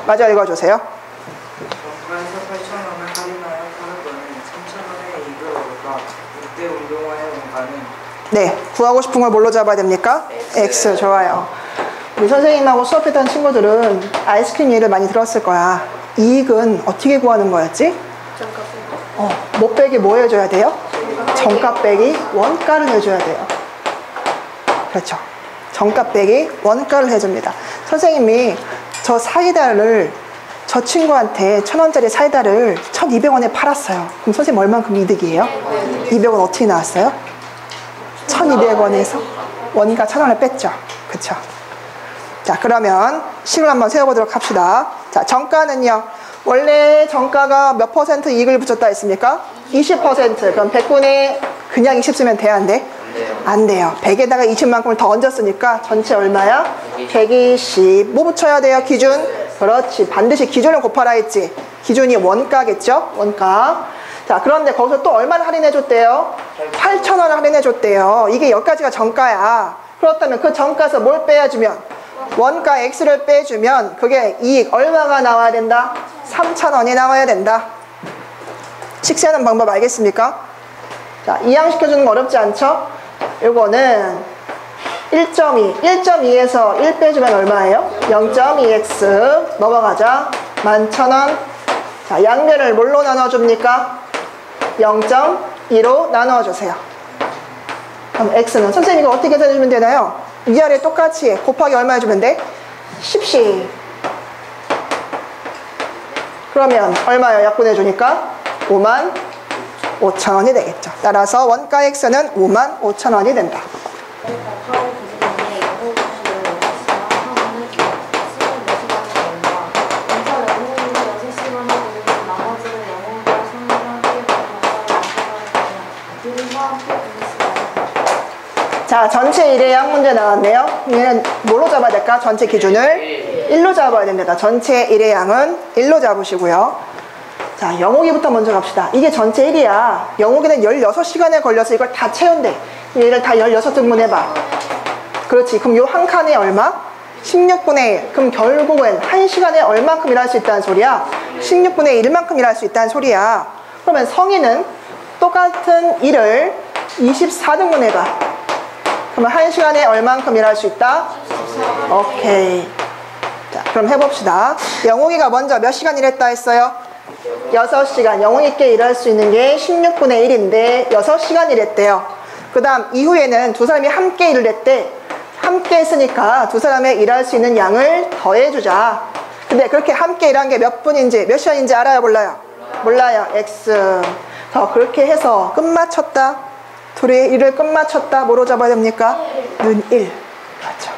마저 읽어주세요. 정가에서 8,000원을 할인하여 파는 거는 3,000원의 이익을 얻었다. 이때 운동화의 원가는 네, 구하고 싶은 걸 뭘로 잡아야 됩니까? X. 좋아요. 우리 선생님하고 수업했던 친구들은 아이스크림 예를 많이 들었을 거야. 이익은 어떻게 구하는 거였지? 못 빼기 뭐 해줘야 돼요? 정가 빼기 원가를 해줘야 돼요. 그렇죠. 정가 빼기 원가를 해줍니다. 선생님이 저 사이다를 저 친구한테 1,000원짜리 사이다를 1,200원에 팔았어요. 그럼 선생님 얼만큼 이득이에요? 200원 어떻게 나왔어요? 1,200원에서 원가 1,000원을 뺐죠. 그쵸? 자, 그러면 식을 한번 세워보도록 합시다. 자, 정가는요. 원래 정가가 몇 퍼센트 이익을 붙였다 했습니까? 20%. 그럼 100분에 그냥 20 쓰면 돼야 안 돼? 안 돼요. 100에다가 20만큼을 더 얹었으니까 전체 얼마야? 120. 뭐 붙여야 돼요? 기준? 그렇지. 반드시 기준을 곱하라 했지. 기준이 원가겠죠? 원가. 자, 그런데 거기서 또 얼마를 할인해 줬대요? 8,000원을 할인해 줬대요. 이게 여기까지가 정가야. 그렇다면 그 정가에서 뭘 빼주면? 원가 X를 빼주면 그게 이익 얼마가 나와야 된다? 3,000원이 나와야 된다. 식세하는 방법 알겠습니까? 자, 이항시켜주는 거 어렵지 않죠? 요거는 1.2. 1.2에서 1 빼주면 얼마예요? 0.2x. 넘어가자. 11,000원. 자, 양면을 뭘로 나눠줍니까? 0.2로 나눠주세요. 그럼 x는 선생님 이거 어떻게 계산해주면 되나요? 위아래 똑같이 곱하기 얼마 해주면 돼? 10씩. 그러면 얼마예요? 약분해주니까 55,000원이 되겠죠. 따라서 원가 x는 55,000원이 된다. 자, 전체 1의 양 문제 나왔네요. 얘는 뭘로 잡아야 될까? 전체 기준을 1로 잡아야 됩니다. 전체 1의 양은 1로 잡으시고요. 자, 영옥이부터 먼저 갑시다. 이게 전체 1이야. 영옥이는 16시간에 걸려서 이걸 다 채운대. 얘를 다 16등분 해봐. 그렇지. 그럼 요 한 칸에 얼마? 16분의 1. 그럼 결국은 1시간에 얼만큼 일할 수 있다는 소리야? 16분의 1만큼 일할 수 있다는 소리야. 그러면 성인은 똑같은 1을 24등분 해봐. 그러면 1시간에 얼만큼 일할 수 있다? 오케이. 자, 그럼 해봅시다. 영웅이가 먼저 몇 시간 일했다 했어요? 6시간. 영웅이께 일할 수 있는 게 16분의 1인데 6시간 일했대요. 그 다음 이후에는 두 사람이 함께 일을 했대. 함께 했으니까 두 사람의 일할 수 있는 양을 더해주자. 근데 그렇게 함께 일한 게 몇 분인지 몇 시간인지 알아요? 몰라요? 몰라요. X. 그렇게 해서 끝마쳤다. 둘이 일을 끝마쳤다. 뭐로 잡아야 됩니까? 는 1. 맞죠.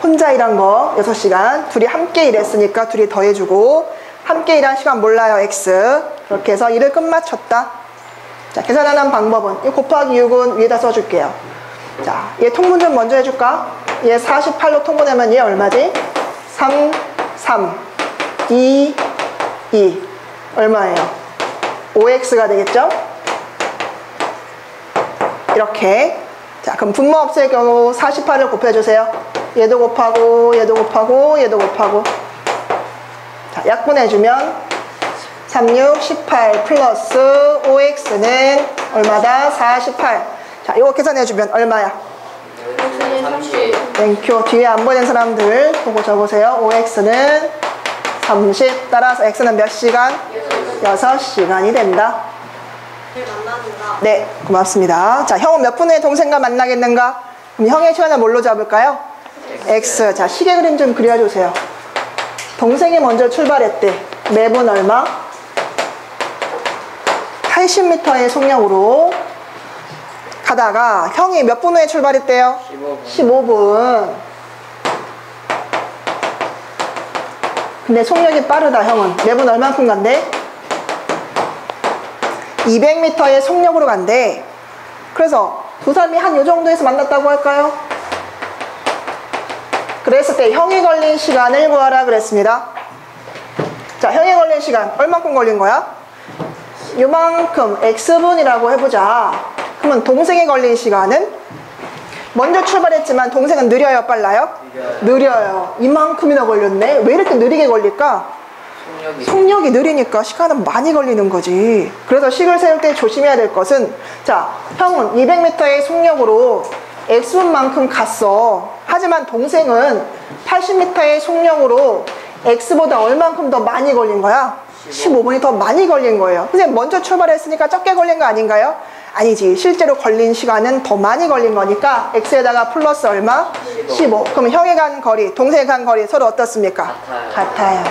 혼자 일한 거 6시간. 둘이 함께 일했으니까 둘이 더해주고 함께 일한 시간 몰라요. X. 그렇게 해서 일을 끝마쳤다. 자, 계산하는 방법은 이 곱하기 6은 위에다 써줄게요. 자, 얘 통분 좀 먼저 해줄까? 얘 48로 통분하면 얘 얼마지? 3, 3, 2, 2. 얼마예요? 5x가 되겠죠? 이렇게. 자, 그럼 분모 없을 경우 48을 곱해주세요. 얘도 곱하고 얘도 곱하고 얘도 곱하고. 자, 약분해주면 36, 18 플러스 5x는 얼마다? 48. 자, 이거 계산해주면 얼마야? 30. 땡큐. 뒤에 안 보낸 사람들 보고 적으세요. 5x는 30. 따라서 x는 몇 시간? 6시간이 된다. 네, 고맙습니다. 자, 형은 몇 분에 동생과 만나겠는가? 그럼 형의 시간을 뭘로 잡을까요? X. 자, 시계 그림 좀 그려주세요. 동생이 먼저 출발했대. 매분 얼마? 80m의 속력으로 가다가 형이 몇 분 후에 출발했대요? 15분. 근데 속력이 빠르다, 형은. 매분 얼만큼 간대? 200m의 속력으로 간대. 그래서 두 사람이 한 요 정도에서 만났다고 할까요? 그랬을 때 형이 걸린 시간을 구하라 그랬습니다. 자, 형이 걸린 시간 얼만큼 걸린 거야? 요만큼 x분이라고 해보자. 그러면 동생이 걸린 시간은 먼저 출발했지만 동생은 느려요, 빨라요? 느려요. 이만큼이나 걸렸네. 왜 이렇게 느리게 걸릴까? 속력이 느리니까 시간은 많이 걸리는 거지. 그래서 식을 세울 때 조심해야 될 것은, 자, 형은 200m의 속력으로 x분만큼 갔어. 하지만 동생은 80m의 속력으로 x보다 얼만큼 더 많이 걸린 거야? 15분이 더 많이 걸린 거예요. 근데 먼저 출발했으니까 적게 걸린 거 아닌가요? 아니지. 실제로 걸린 시간은 더 많이 걸린 거니까 x에다가 플러스 얼마? 15. 그럼 형이 간 거리, 동생이 간 거리 서로 어떻습니까? 같아요.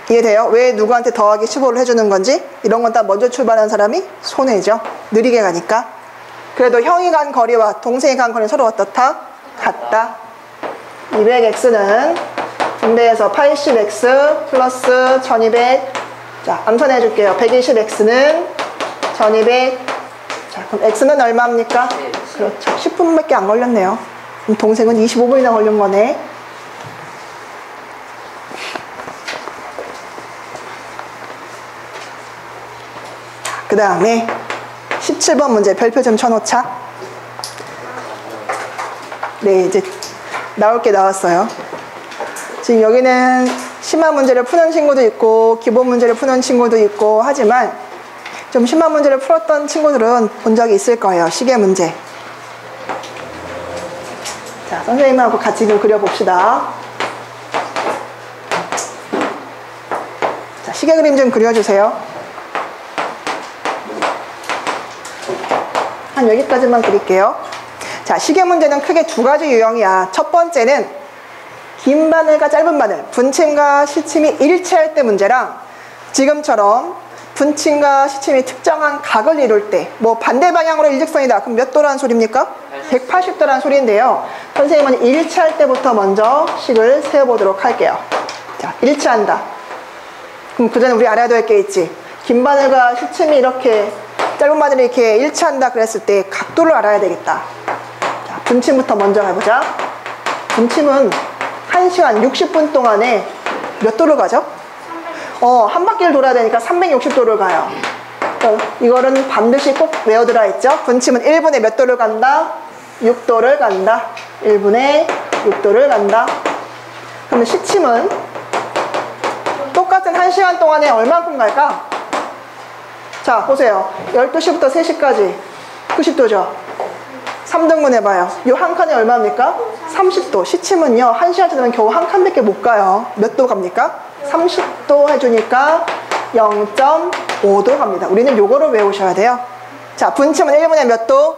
이해돼요? 왜 누구한테 더하기 15를 해주는 건지? 이런 건 다 먼저 출발한 사람이 손해죠. 느리게 가니까. 그래도 형이 간 거리와 동생이 간 거리는 서로 어떻다? 같다. 200x는 분배해서 80x 플러스 1200. 자, 암산해 줄게요. 120x는 1200. 자, 그럼 x는 얼마입니까? 그렇죠. 10분밖에 안 걸렸네요. 그럼 동생은 25분이나 걸린 거네. 그 다음에 17번 문제 별표 좀 쳐놓자. 네, 이제 나올 게 나왔어요. 지금 여기는 심화 문제를 푸는 친구도 있고 기본 문제를 푸는 친구도 있고 하지만 좀 심화 문제를 풀었던 친구들은 본 적이 있을 거예요. 시계 문제. 자, 선생님하고 같이 좀 그려봅시다. 자, 시계 그림 좀 그려주세요. 한 여기까지만 그릴게요. 자, 시계 문제는 크게 두 가지 유형이야. 첫 번째는 긴 바늘과 짧은 바늘, 분침과 시침이 일치할 때 문제랑 지금처럼 분침과 시침이 특정한 각을 이룰 때, 뭐 반대 방향으로 일직선이다. 그럼 몇 도라는 소리입니까? 180도라는 소리인데요. 선생님은 일치할 때부터 먼저 식을 세어보도록 할게요. 자, 일치한다. 그럼 그 전에 우리 알아야 될 게 있지. 긴 바늘과 시침이 이렇게 짧은 바늘이 이렇게 일치한다 그랬을 때 각도를 알아야 되겠다. 자, 분침부터 먼저 해보자. 분침은 1시간 60분 동안에 몇 도를 가죠? 한 바퀴를 돌아야 되니까 360도를 가요. 이거는 반드시 꼭 외워두라 했죠? 분침은 1분에 몇 도를 간다? 6도를 간다. 1분에 6도를 간다. 그러면 시침은 똑같은 1시간 동안에 얼만큼 갈까? 자, 보세요. 12시부터 3시까지 90도죠? 3등분 해봐요. 요 한 칸이 얼마입니까? 30도. 시침은요, 1시간 지나면 겨우 한 칸밖에 못 가요. 몇 도 갑니까? 30도 해주니까 0.5도 갑니다. 우리는 요거를 외우셔야 돼요. 자, 분침은 1분에 몇 도?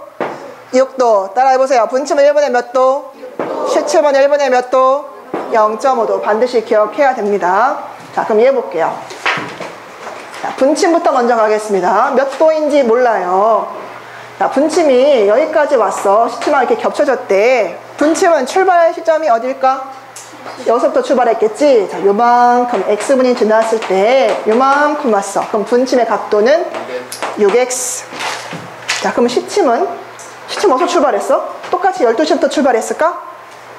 6도. 따라해보세요. 분침은 1분에 몇 도? 6도. 시침은 1분에 몇 도? 0.5도. 반드시 기억해야 됩니다. 자, 그럼 이해해볼게요. 자, 분침부터 먼저 가겠습니다. 몇 도인지 몰라요. 자, 분침이 여기까지 왔어. 시침하고 이렇게 겹쳐졌대. 분침은 출발 시점이 어딜까? 여기서부터 출발했겠지? 자, 요만큼 x분이 지났을 때 요만큼 왔어. 그럼 분침의 각도는 6x. 자, 그럼 시침은 어디서 출발했어? 똑같이 12시부터 출발했을까?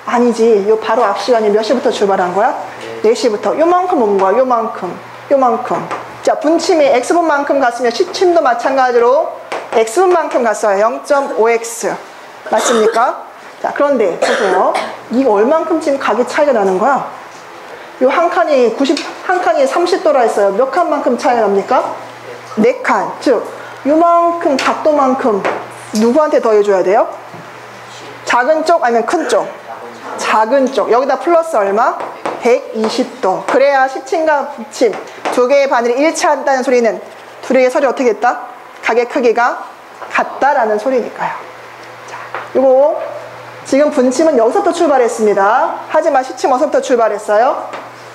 아니지. 요 바로 앞 시간이 몇 시부터 출발한 거야? 4시부터. 요만큼 온 거야. 요만큼. 자, 분침이 x분만큼 갔으면 시침도 마찬가지로 x분만큼 갔어요. 0.5x. 맞습니까? 자, 그런데 보세요. 이거 얼만큼 지금 각이 차이가 나는 거야? 요 한 칸이 30도라 했어요. 몇 칸만큼 차이가 납니까? 4칸. 즉, 요만큼 각도만큼 누구한테 더해줘야 돼요? 작은 쪽 아니면 큰 쪽? 작은 쪽. 여기다 플러스 얼마? 120도. 그래야 시침과 분침 두 개의 바늘이 일치한다는 소리는 둘의 설이 어떻게 했다? 각의 크기가 같다라는 소리니까요. 자, 요거 지금 분침은 여기서부터 출발했습니다. 하지만 시침 어디서부터 출발했어요?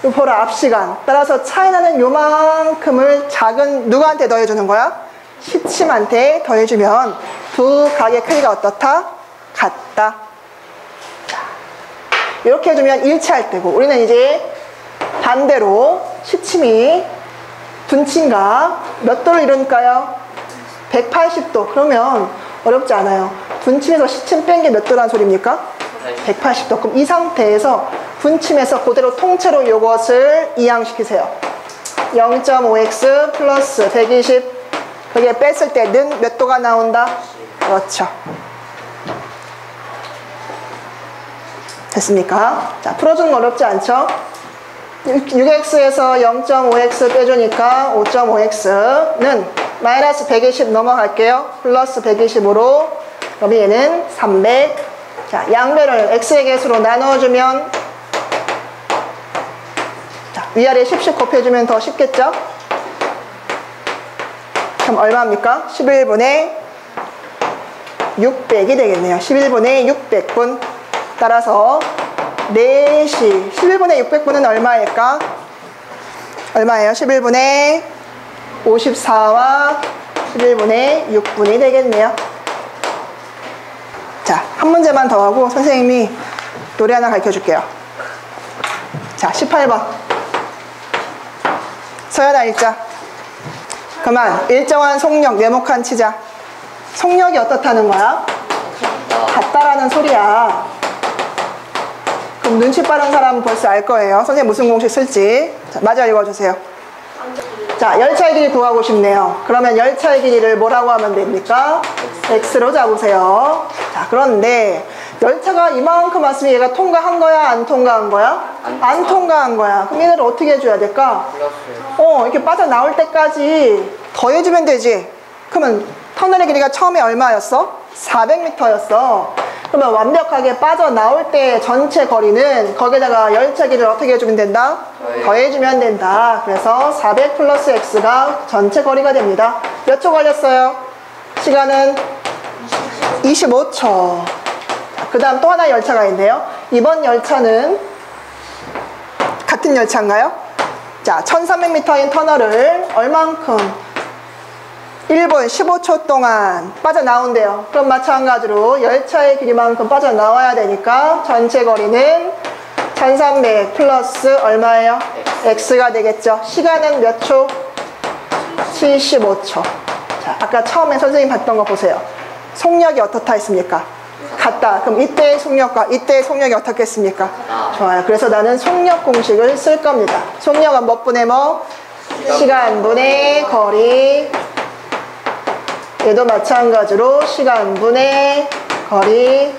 요 보라 앞 시간. 따라서 차이나는 요만큼을 작은 누구한테 더해주는 거야? 시침한테 더해주면 두 각의 크기가 어떻다? 같다. 자, 이렇게 해주면 일치할 때고 우리는 이제 반대로 시침이 분침과 몇 도를 이루니까요? 180도. 그러면 어렵지 않아요. 분침에서 시침 뺀 게 몇 도라는 소리입니까? 180도. 그럼 이 상태에서 분침에서 그대로 통째로 이것을 이항시키세요. 0.5x 플러스 120. 그게 뺐을 때는 몇 도가 나온다? 그렇죠. 됐습니까? 자, 풀어주는 거 어렵지 않죠? 6x에서 0.5x 빼주니까 5.5x는 마이너스 120 넘어갈게요. 플러스 120으로 그럼 얘는 300. 자, 양배를 x의 개수로 나눠주면 자, 위아래 10씩 곱해주면 더 쉽겠죠? 그럼 얼마입니까? 11분의 600이 되겠네요. 11분의 600분. 따라서 4시 11분의 600분은 얼마일까? 얼마예요? 11분의 54와 11분의 6분이 되겠네요. 자, 한 문제만 더 하고 선생님이 노래 하나 가르쳐 줄게요. 자, 18번. 서연아 읽자. 그만. 일정한 속력, 네모칸 치자. 속력이 어떻다는 거야? 같다라는 소리야. 그럼 눈치 빠른 사람은 벌써 알 거예요. 선생님 무슨 공식 쓸지. 자, 맞아 읽어주세요. 자, 열차의 길이 구하고 싶네요. 그러면 열차의 길이를 뭐라고 하면 됩니까? X로 잡으세요. 자, 그런데 열차가 이만큼 왔으면 얘가 통과한 거야? 안 통과한 거야? 안 통과한 거야. 그럼 얘를 어떻게 해줘야 될까? 이렇게 빠져나올 때까지 더해주면 되지. 그러면 터널의 길이가 처음에 얼마였어? 400m였어. 그러면 완벽하게 빠져나올 때 전체 거리는 거기다가 열차 길이를 어떻게 해주면 된다? 더해주면 된다. 그래서 400 플러스 X가 전체 거리가 됩니다. 몇 초 걸렸어요? 시간은 25초. 그 다음 또 하나의 열차가 있네요. 이번 열차는 같은 열차인가요? 자, 1300m인 터널을 얼만큼? 1분 15초 동안 빠져나온대요. 그럼 마찬가지로 열차의 길이만큼 빠져나와야 되니까 전체 거리는 1300 플러스 얼마예요? X가 되겠죠. 시간은 몇 초? 75초. 자, 아까 처음에 선생님 봤던 거 보세요. 속력이 어떻다 했습니까? 같다. 그럼 이때의 속력과 이때의 속력이 어떻겠습니까? 좋아요. 그래서 나는 속력 공식을 쓸 겁니다. 속력은 몇 분의 뭐? 시간분의 거리. 얘도 마찬가지로 시간분의 거리.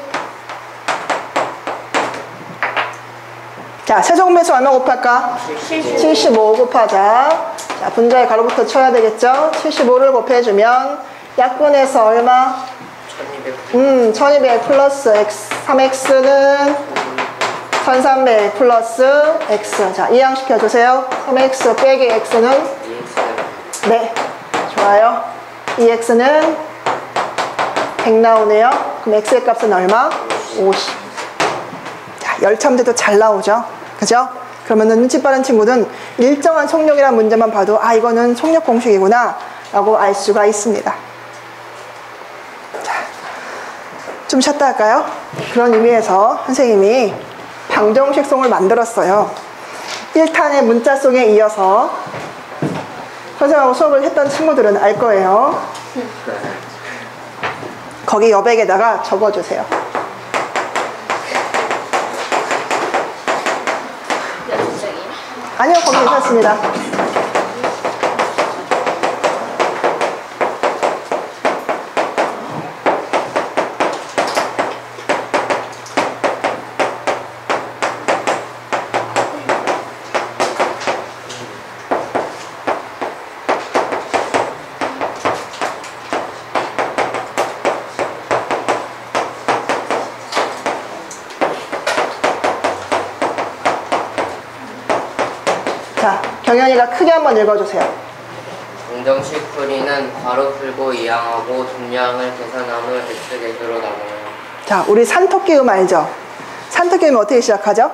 자, 세제곱미터 얼마 곱할까? 75 곱하자. 자, 분자의 가로부터 쳐야 되겠죠? 75를 곱해주면 약분해서 얼마? 1200 플러스 X, 3X는 1300 플러스 X. 자, 이항시켜주세요. 3X 빼기 X는? 네, 좋아요. 2X는 100 나오네요. 그럼 X의 값은 얼마? 50. 자, 열차문제도 잘 나오죠? 그죠? 그러면은 눈치 빠른 친구는 일정한 속력이라는 문제만 봐도 아, 이거는 속력 공식이구나 라고 알 수가 있습니다. 자, 좀 쉬었다 할까요? 그런 의미에서 선생님이 방정식송을 만들었어요. 1탄의 문자 속에 이어서 선생님하고 수업을 했던 친구들은 알 거예요. 거기 여백에다가 적어주세요. 아니요, 거기 괜찮습니다. 자, 경연이가 크게 한번 읽어주세요. 방정식 풀이는 괄호 풀고 이항하고 분량을 계산함을 X개수로 나눠요. 자, 우리 산토끼음 알죠? 산토끼음 어떻게 시작하죠?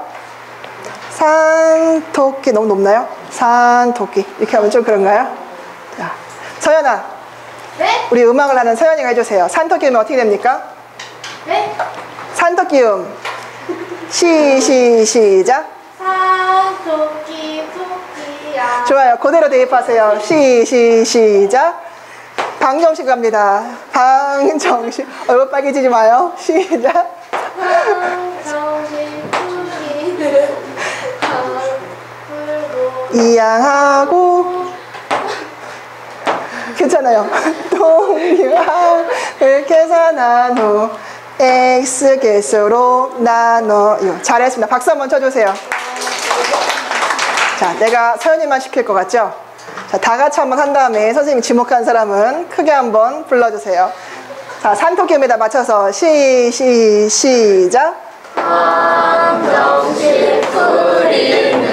산토끼 너무 높나요? 산토끼 이렇게 하면 좀 그런가요? 자, 서연아. 네? 우리 음악을 하는 서연이가 해주세요. 산토끼음이 어떻게 됩니까? 네? 산토끼음 시작. 산토끼 토끼야. 좋아요. 그대로 대입하세요. 시작. 방정식 갑니다. 방정식. 얼굴 빨개지지 마요. 시작. 방정식 풀이는 풀고 이항하고 괜찮아요. 동류항을 계산한 후 X 개수로 나눠요. 잘했습니다. 박수 한번 쳐주세요. 자, 내가 서연이만 시킬 것 같죠? 자, 다 같이 한번 한 다음에 선생님이 지목한 사람은 크게 한번 불러주세요. 자, 산토끼음에다 맞춰서 시작. 방정식 풀이는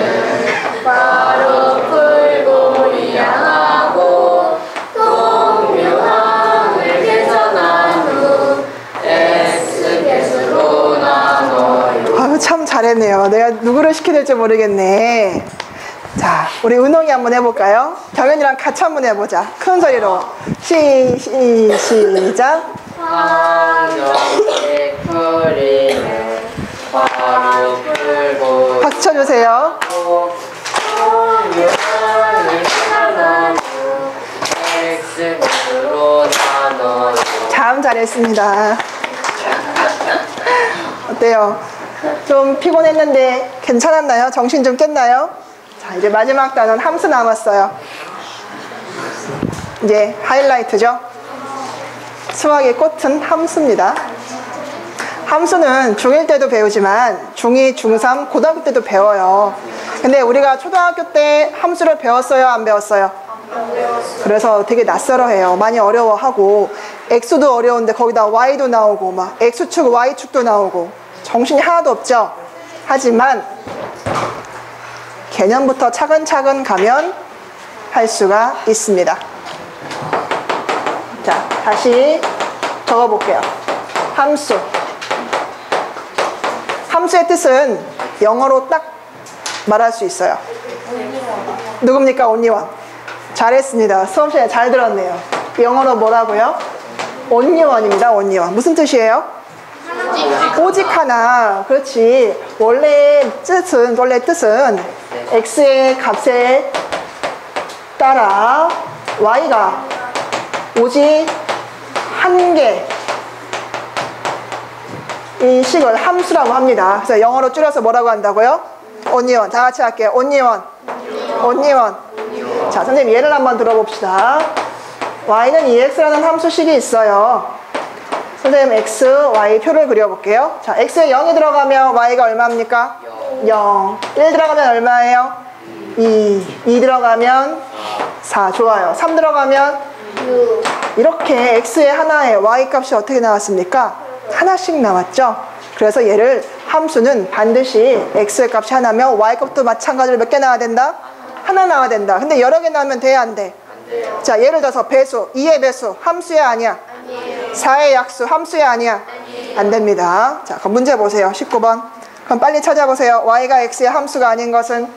바로 풀고 이항하고 그러게요. 내가 누구를 시켜야 될지 모르겠네. 자, 우리 은홍이 한번 해볼까요? 경연이랑 같이 한번 해보자. 큰 소리로. 시작. 황정색 풀이는 바로 풀고 박수 쳐주세요. 동면을 나눠 X로 나눠 참 잘했습니다. 어때요? 좀 피곤했는데 괜찮았나요? 정신 좀 깼나요? 자, 이제 마지막 단원 함수 남았어요. 이제 하이라이트죠? 수학의 꽃은 함수입니다. 함수는 중1 때도 배우지만 중2, 중3, 고등학교 때도 배워요. 근데 우리가 초등학교 때 함수를 배웠어요? 안 배웠어요? 그래서 되게 낯설어해요. 많이 어려워하고 x도 어려운데 거기다 y도 나오고 막 x축, y축도 나오고 정신이 하나도 없죠. 하지만 개념부터 차근차근 가면 할 수가 있습니다. 자, 다시 적어볼게요. 함수. 함수의 뜻은 영어로 딱 말할 수 있어요. 누굽니까? only one. 잘했습니다. 수업 시간에 잘 들었네요. 영어로 뭐라고요? only one입니다. only one. 무슨 뜻이에요? 오직 하나. 그렇지. 원래 뜻은 x의 값에 따라 y가 오직 한 개 이 식을 함수라고 합니다. 그래서 영어로 줄여서 뭐라고 한다고요? only one. 다 같이 할게요. only one. only one. 자, 선생님 예를 한번 들어봅시다. y는 2x라는 함수식이 있어요. 선생님 x, y 표를 그려볼게요. 자, x에 0이 들어가면 y가 얼마입니까? 0. 1 들어가면 얼마예요? 2 들어가면 4. 좋아요. 3 들어가면 6. 이렇게 x의 하나에 y 값이 어떻게 나왔습니까? 하나씩 나왔죠. 그래서 얘를 함수는 반드시 x의 값이 하나면 y 값도 마찬가지로 몇 개 나와야 된다? 하나 나와야 된다. 근데 여러 개 나오면 돼야 안 돼? 자, 예를 들어서 배수, 2의 배수 함수야 아니야? 4의 약수 함수야 아니야? 안 됩니다. 자, 그럼 문제 보세요. 19번. 그럼 빨리 찾아보세요. y가 x의 함수가 아닌 것은?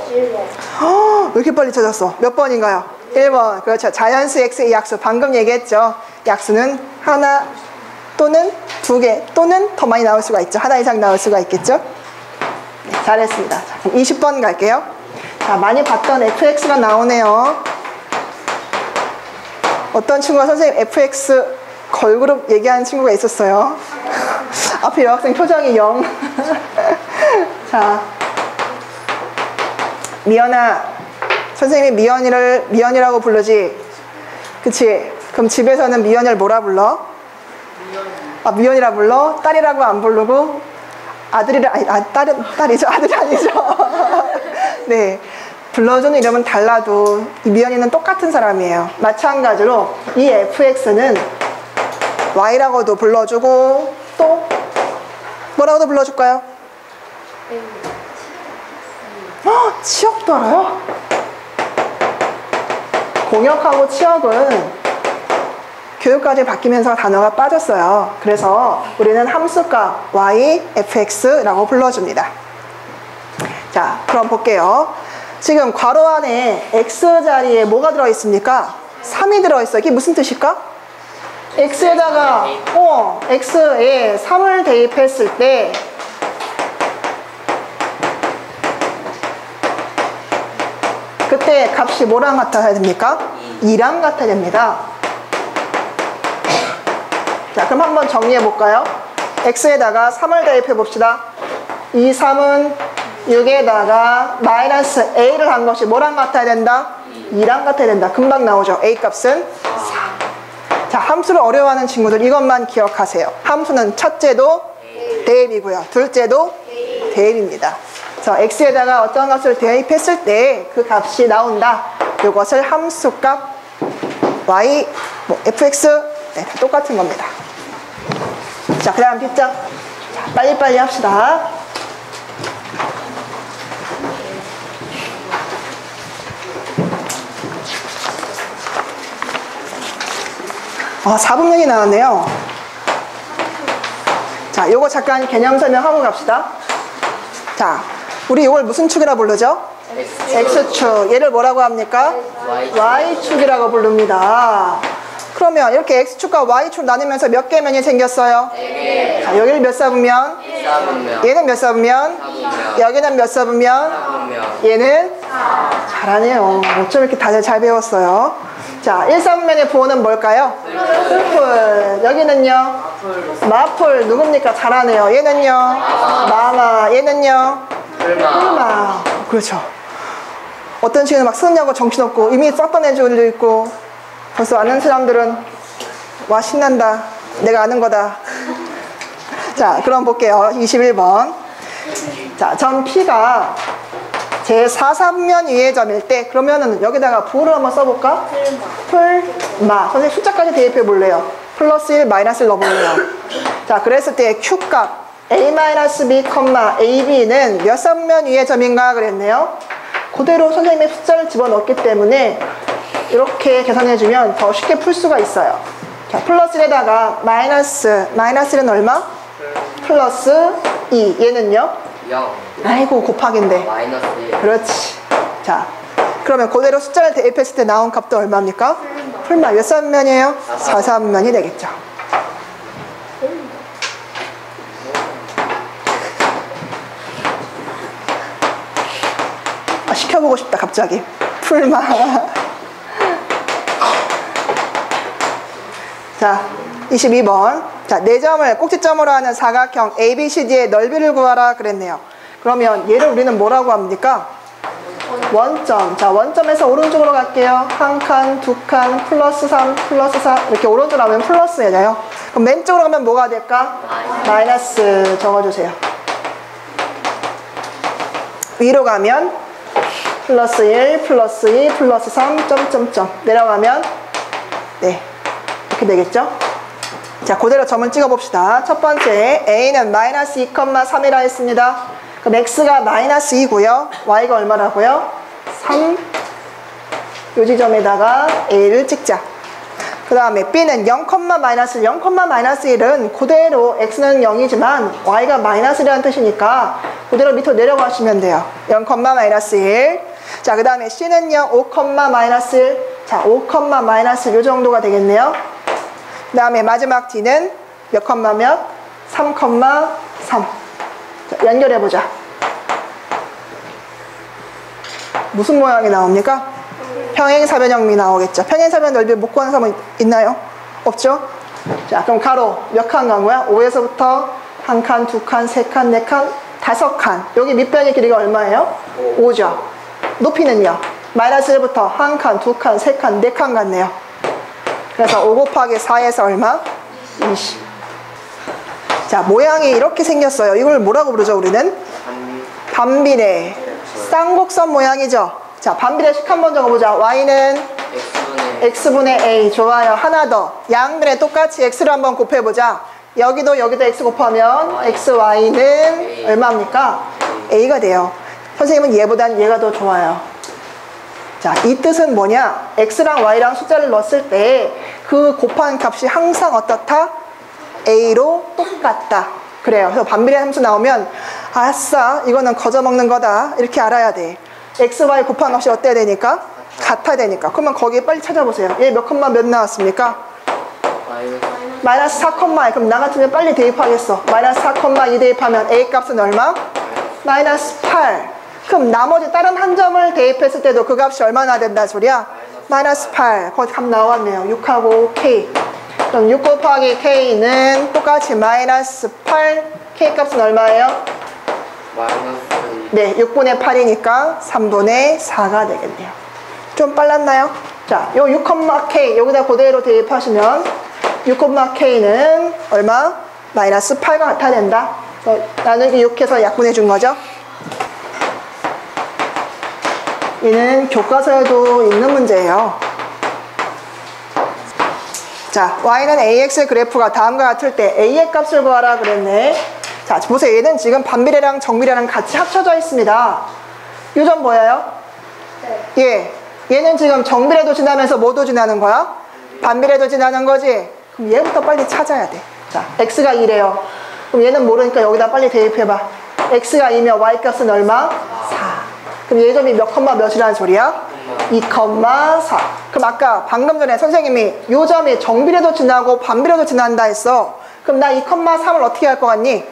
1번. 왜 이렇게 빨리 찾았어? 몇 번인가요? 1번. 그렇죠. 자연수 x의 약수. 방금 얘기했죠. 약수는 하나 또는 두 개 또는 더 많이 나올 수가 있죠. 하나 이상 나올 수가 있겠죠. 네, 잘했습니다. 자, 그럼 20번 갈게요. 자, 많이 봤던 fx가 나오네요. 어떤 친구가 선생님 fx 걸그룹 얘기하는 친구가 있었어요. 앞에 여학생 표정이 0. 자, 미연아, 선생님이 미연이를 미연이라고 부르지? 그치? 그럼 집에서는 미연이를 뭐라 불러? 아, 미연이라 불러? 딸이라고 안 부르고? 아들이라, 아니, 딸이죠. 아들이 아니죠. 네. 불러주는 이름은 달라도 이 미연이는 똑같은 사람이에요. 마찬가지로 이 fx는 y라고도 불러주고 또 뭐라고도 불러줄까요? 치역도 알아요? 공역하고 치역은 교육까지 바뀌면서 단어가 빠졌어요. 그래서 우리는 함수값 y, fx라고 불러줍니다. 자, 그럼 볼게요. 지금 괄호 안에 x 자리에 뭐가 들어있습니까? 3이 들어있어요. 이게 무슨 뜻일까? x에다가 x에 3을 대입했을 때 그때 값이 뭐랑 같아야 됩니까? 2랑 같아야 됩니다. 자, 그럼 한번 정리해 볼까요? x에다가 3을 대입해 봅시다. 이 3은 6에다가 마이너스 a를 한 것이 뭐랑 같아야 된다? 2랑 같아야 된다. 금방 나오죠. a 값은 4. 자, 함수를 어려워하는 친구들 이것만 기억하세요. 함수는 첫째도 대입이고요. 둘째도 대입입니다. 그래서 x에다가 어떤 값을 대입했을 때 그 값이 나온다. 이것을 함수값 y, fx 네, 다 똑같은 겁니다. 자, 그 다음 뒷장. 자, 빨리빨리 합시다. 아, 4분면이 나왔네요. 자, 요거 잠깐 개념 설명하고 갑시다. 자, 자, 우리 이걸 무슨 축이라 부르죠? X축. 얘를 뭐라고 합니까? Y축이라고 부릅니다. 그러면 이렇게 X축과 Y축 나누면서 몇 개의 면이 생겼어요? 4개. 자, 여기를 몇 삽으면? 4분면. 얘는 몇 삽으면? 4분면. 여기는 몇 삽으면? 4분면. 얘는? 잘하네요. 어쩜 이렇게 다들 잘 배웠어요. 자, 1삽면의 부호는 뭘까요? 풀풀. 여기는요? 마풀. 누굽니까? 잘하네요. 얘는요? 마마. 얘는요? 풀마. 그렇죠. 어떤 친구는 막 쓰느냐고 정신없고 이미 썼던 애들도 있고 벌써 아는 사람들은 와 신난다. 내가 아는 거다. 자, 그럼 볼게요. 21번. 자, 점 P가 제 4삼면 위의 점일 때 그러면은 여기다가 부호를 한번 써볼까? 풀마. 선생님 숫자까지 대입해 볼래요. 플러스 1, 마이너스 1 넣어볼래요. 자, 그랬을 때 Q값 A-B, AB는 몇 삼면 위의 점인가 그랬네요. 그대로 선생님의 숫자를 집어넣기 때문에 이렇게 계산해주면 더 쉽게 풀 수가 있어요. 자, 플러스 1에다가 마이너스 1은 얼마? 플러스 2. 얘는요? 0. 아이고 곱하기인데. 마이너스 1. 그렇지. 자, 그러면 그대로 숫자를 대입했을 때 나온 값도 얼마입니까? 풀마. 몇 삼면이에요? 4삼면이 되겠죠. 시켜보고 싶다 갑자기. 풀마. 자, 22번. 자, 4점을 꼭지점으로 하는 사각형 ABCD의 넓이를 구하라 그랬네요. 그러면 얘를 우리는 뭐라고 합니까? 원점. 자, 원점에서 오른쪽으로 갈게요. 한 칸, 두 칸, 플러스 3, 플러스 4. 이렇게 오른쪽으로 가면 플러스예요. 그럼 왼쪽으로 가면 뭐가 될까? 마이너스 적어주세요. 위로 가면 플러스 1, 플러스 2, 플러스 3, 점점점. 내려가면 네, 이렇게 되겠죠? 자, 그대로 점을 찍어봅시다. 첫 번째 A는 마이너스 2,3이라 했습니다. 그럼 X가 마이너스 2고요. Y가 얼마라고요? 3. 요 지점에다가 A를 찍자. 그 다음에 B는 0, 마이너스 1은 그대로 X는 0이지만 Y가 마이너스 1이라는 뜻이니까 그대로 밑으로 내려가시면 돼요. 0, 마이너스 1. 자, 그 다음에 C는요, 5, 마이너스 1. 자, 5, 마이너스 1. 요 정도가 되겠네요. 그 다음에 마지막 D는 몇 몇? 3, 3. 자, 연결해보자. 무슨 모양이 나옵니까? 평행사변형이 나오겠죠. 평행사변 넓이 못 구하는 사람 있나요? 없죠? 자, 그럼 가로 몇 칸 간 거야? 5에서부터 한 칸, 두 칸, 세 칸, 네 칸, 다섯 칸. 여기 밑변의 길이가 얼마예요? 5죠. 높이는요? 마이너스 1부터 한 칸, 두 칸, 세 칸, 네 칸 갔네요. 그래서 5 곱하기 4에서 얼마? 20. 자, 모양이 이렇게 생겼어요. 이걸 뭐라고 부르죠, 우리는? 반비례. 쌍곡선 모양이죠. 자, 반비례식 한번 적어보자. Y는 X분의 A. 좋아요. 하나 더. 양들의 똑같이 X를 한번 곱해보자. 여기도 X 곱하면 XY는 얼마입니까? A가 돼요. 선생님은 얘보단 얘가 더 좋아요. 자, 이 뜻은 뭐냐? X랑 Y랑 숫자를 넣었을 때 그 곱한 값이 항상 어떻다? A로 똑같다. 그래요. 그래서 반비례 함수 나오면 아싸, 이거는 거저 먹는 거다. 이렇게 알아야 돼. X, Y 곱한 값이 어때야 되니까? 같아야 되니까. 그러면 거기에 빨리 찾아보세요. 얘 몇 콤마 몇 나왔습니까? 마이너스 4,1. 그럼 나 같으면 빨리 대입하겠어. 마이너스 4,2 대입하면 A 값은 얼마? 마이너스 8. 그럼 나머지 다른 한 점을 대입했을 때도 그 값이 얼마나 된다 소리야? 마이너스 8. 거기 값 나왔네요. 6하고 K. 그럼 6 곱하기 K는 똑같이 마이너스 8. K 값은 얼마예요? 마이너스 네, 6분의 8이니까 3분의 4가 되겠네요. 좀 빨랐나요? 자, 요 6,K 여기다 그대로 대입하시면 6,K는 얼마? 마이너스 8과 같아야 된다. 나누기 6해서 약분해 준 거죠. 얘는 교과서에도 있는 문제예요. 자, Y는 AX 그래프가 다음과 같을 때 A의 값을 구하라 그랬네. 자, 보세요. 얘는 지금 반비례랑 정비례랑 같이 합쳐져 있습니다. 요 점 보여요? 네. 예. 얘는 지금 정비례도 지나면서 뭐도 지나는 거야? 반비례도 지나는 거지? 그럼 얘부터 빨리 찾아야 돼. 자, X가 2래요. 그럼 얘는 모르니까 여기다 빨리 대입해봐. x가 2면 y 값은 얼마? 4. 그럼 예점이 몇 컴마 몇이라는 소리야? 2,4. 그럼 아까 방금 전에 선생님이 요 점이 정비례도 지나고 반비례도 지난다 했어. 그럼 나 2,3을 어떻게 할 것 같니?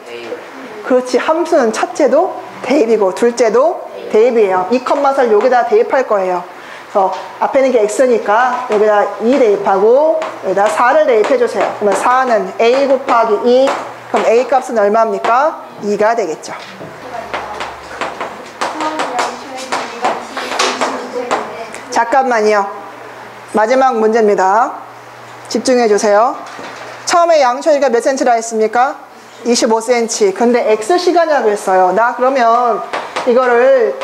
그렇지. 함수는 첫째도 대입이고 둘째도 대입이에요. 2,4를 여기다 대입할 거예요. 그래서 앞에 있는 게 x니까 여기다 2 대입하고 여기다 4를 대입해 주세요. 그러면 4는 a 곱하기 2. 그럼 a 값은 얼마입니까? 2가 되겠죠. 잠깐만요. 마지막 문제입니다. 집중해 주세요. 처음에 양초이가 몇 cm라 했습니까? 25cm. 근데 x시간이라고 했어요. 나 그러면 이거를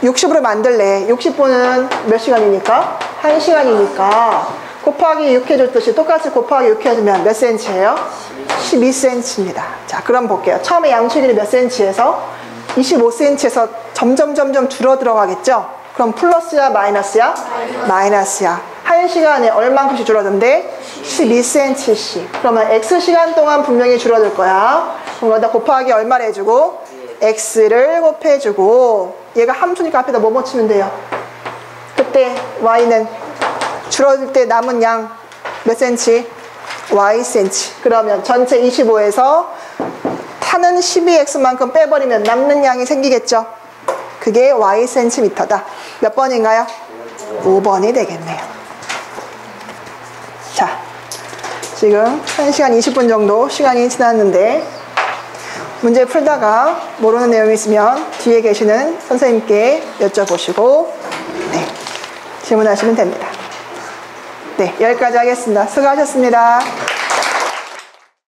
60으로 만들래. 60분은 몇 시간이니까? 1시간이니까 곱하기 6 해줬듯이 똑같이 곱하기 6 해주면 몇 cm예요? 12cm입니다. 자, 그럼 볼게요. 처음에 양초이는 몇 cm에서? 25cm에서 점점 줄어 들어가겠죠? 그럼 플러스야 마이너스야? 마이너스야. 1시간에 얼만큼씩 줄어든대? 12cm씩. 그러면 x시간 동안 분명히 줄어들 거야. 그럼 거기다 곱하기 얼마를 해주고 x를 곱해주고 얘가 함수니까 앞에다 뭐 붙이면 돼요? 그때 y는 줄어들 때 남은 양 몇 cm? ycm. 그러면 전체 25에서 타는 12x만큼 빼버리면 남는 양이 생기겠죠? 그게 ycm다. 몇 번인가요? 5번이 되겠네요. 자, 지금 1시간 20분 정도 시간이 지났는데 문제 풀다가 모르는 내용이 있으면 뒤에 계시는 선생님께 여쭤보시고 네, 질문하시면 됩니다. 네, 여기까지 하겠습니다. 수고하셨습니다.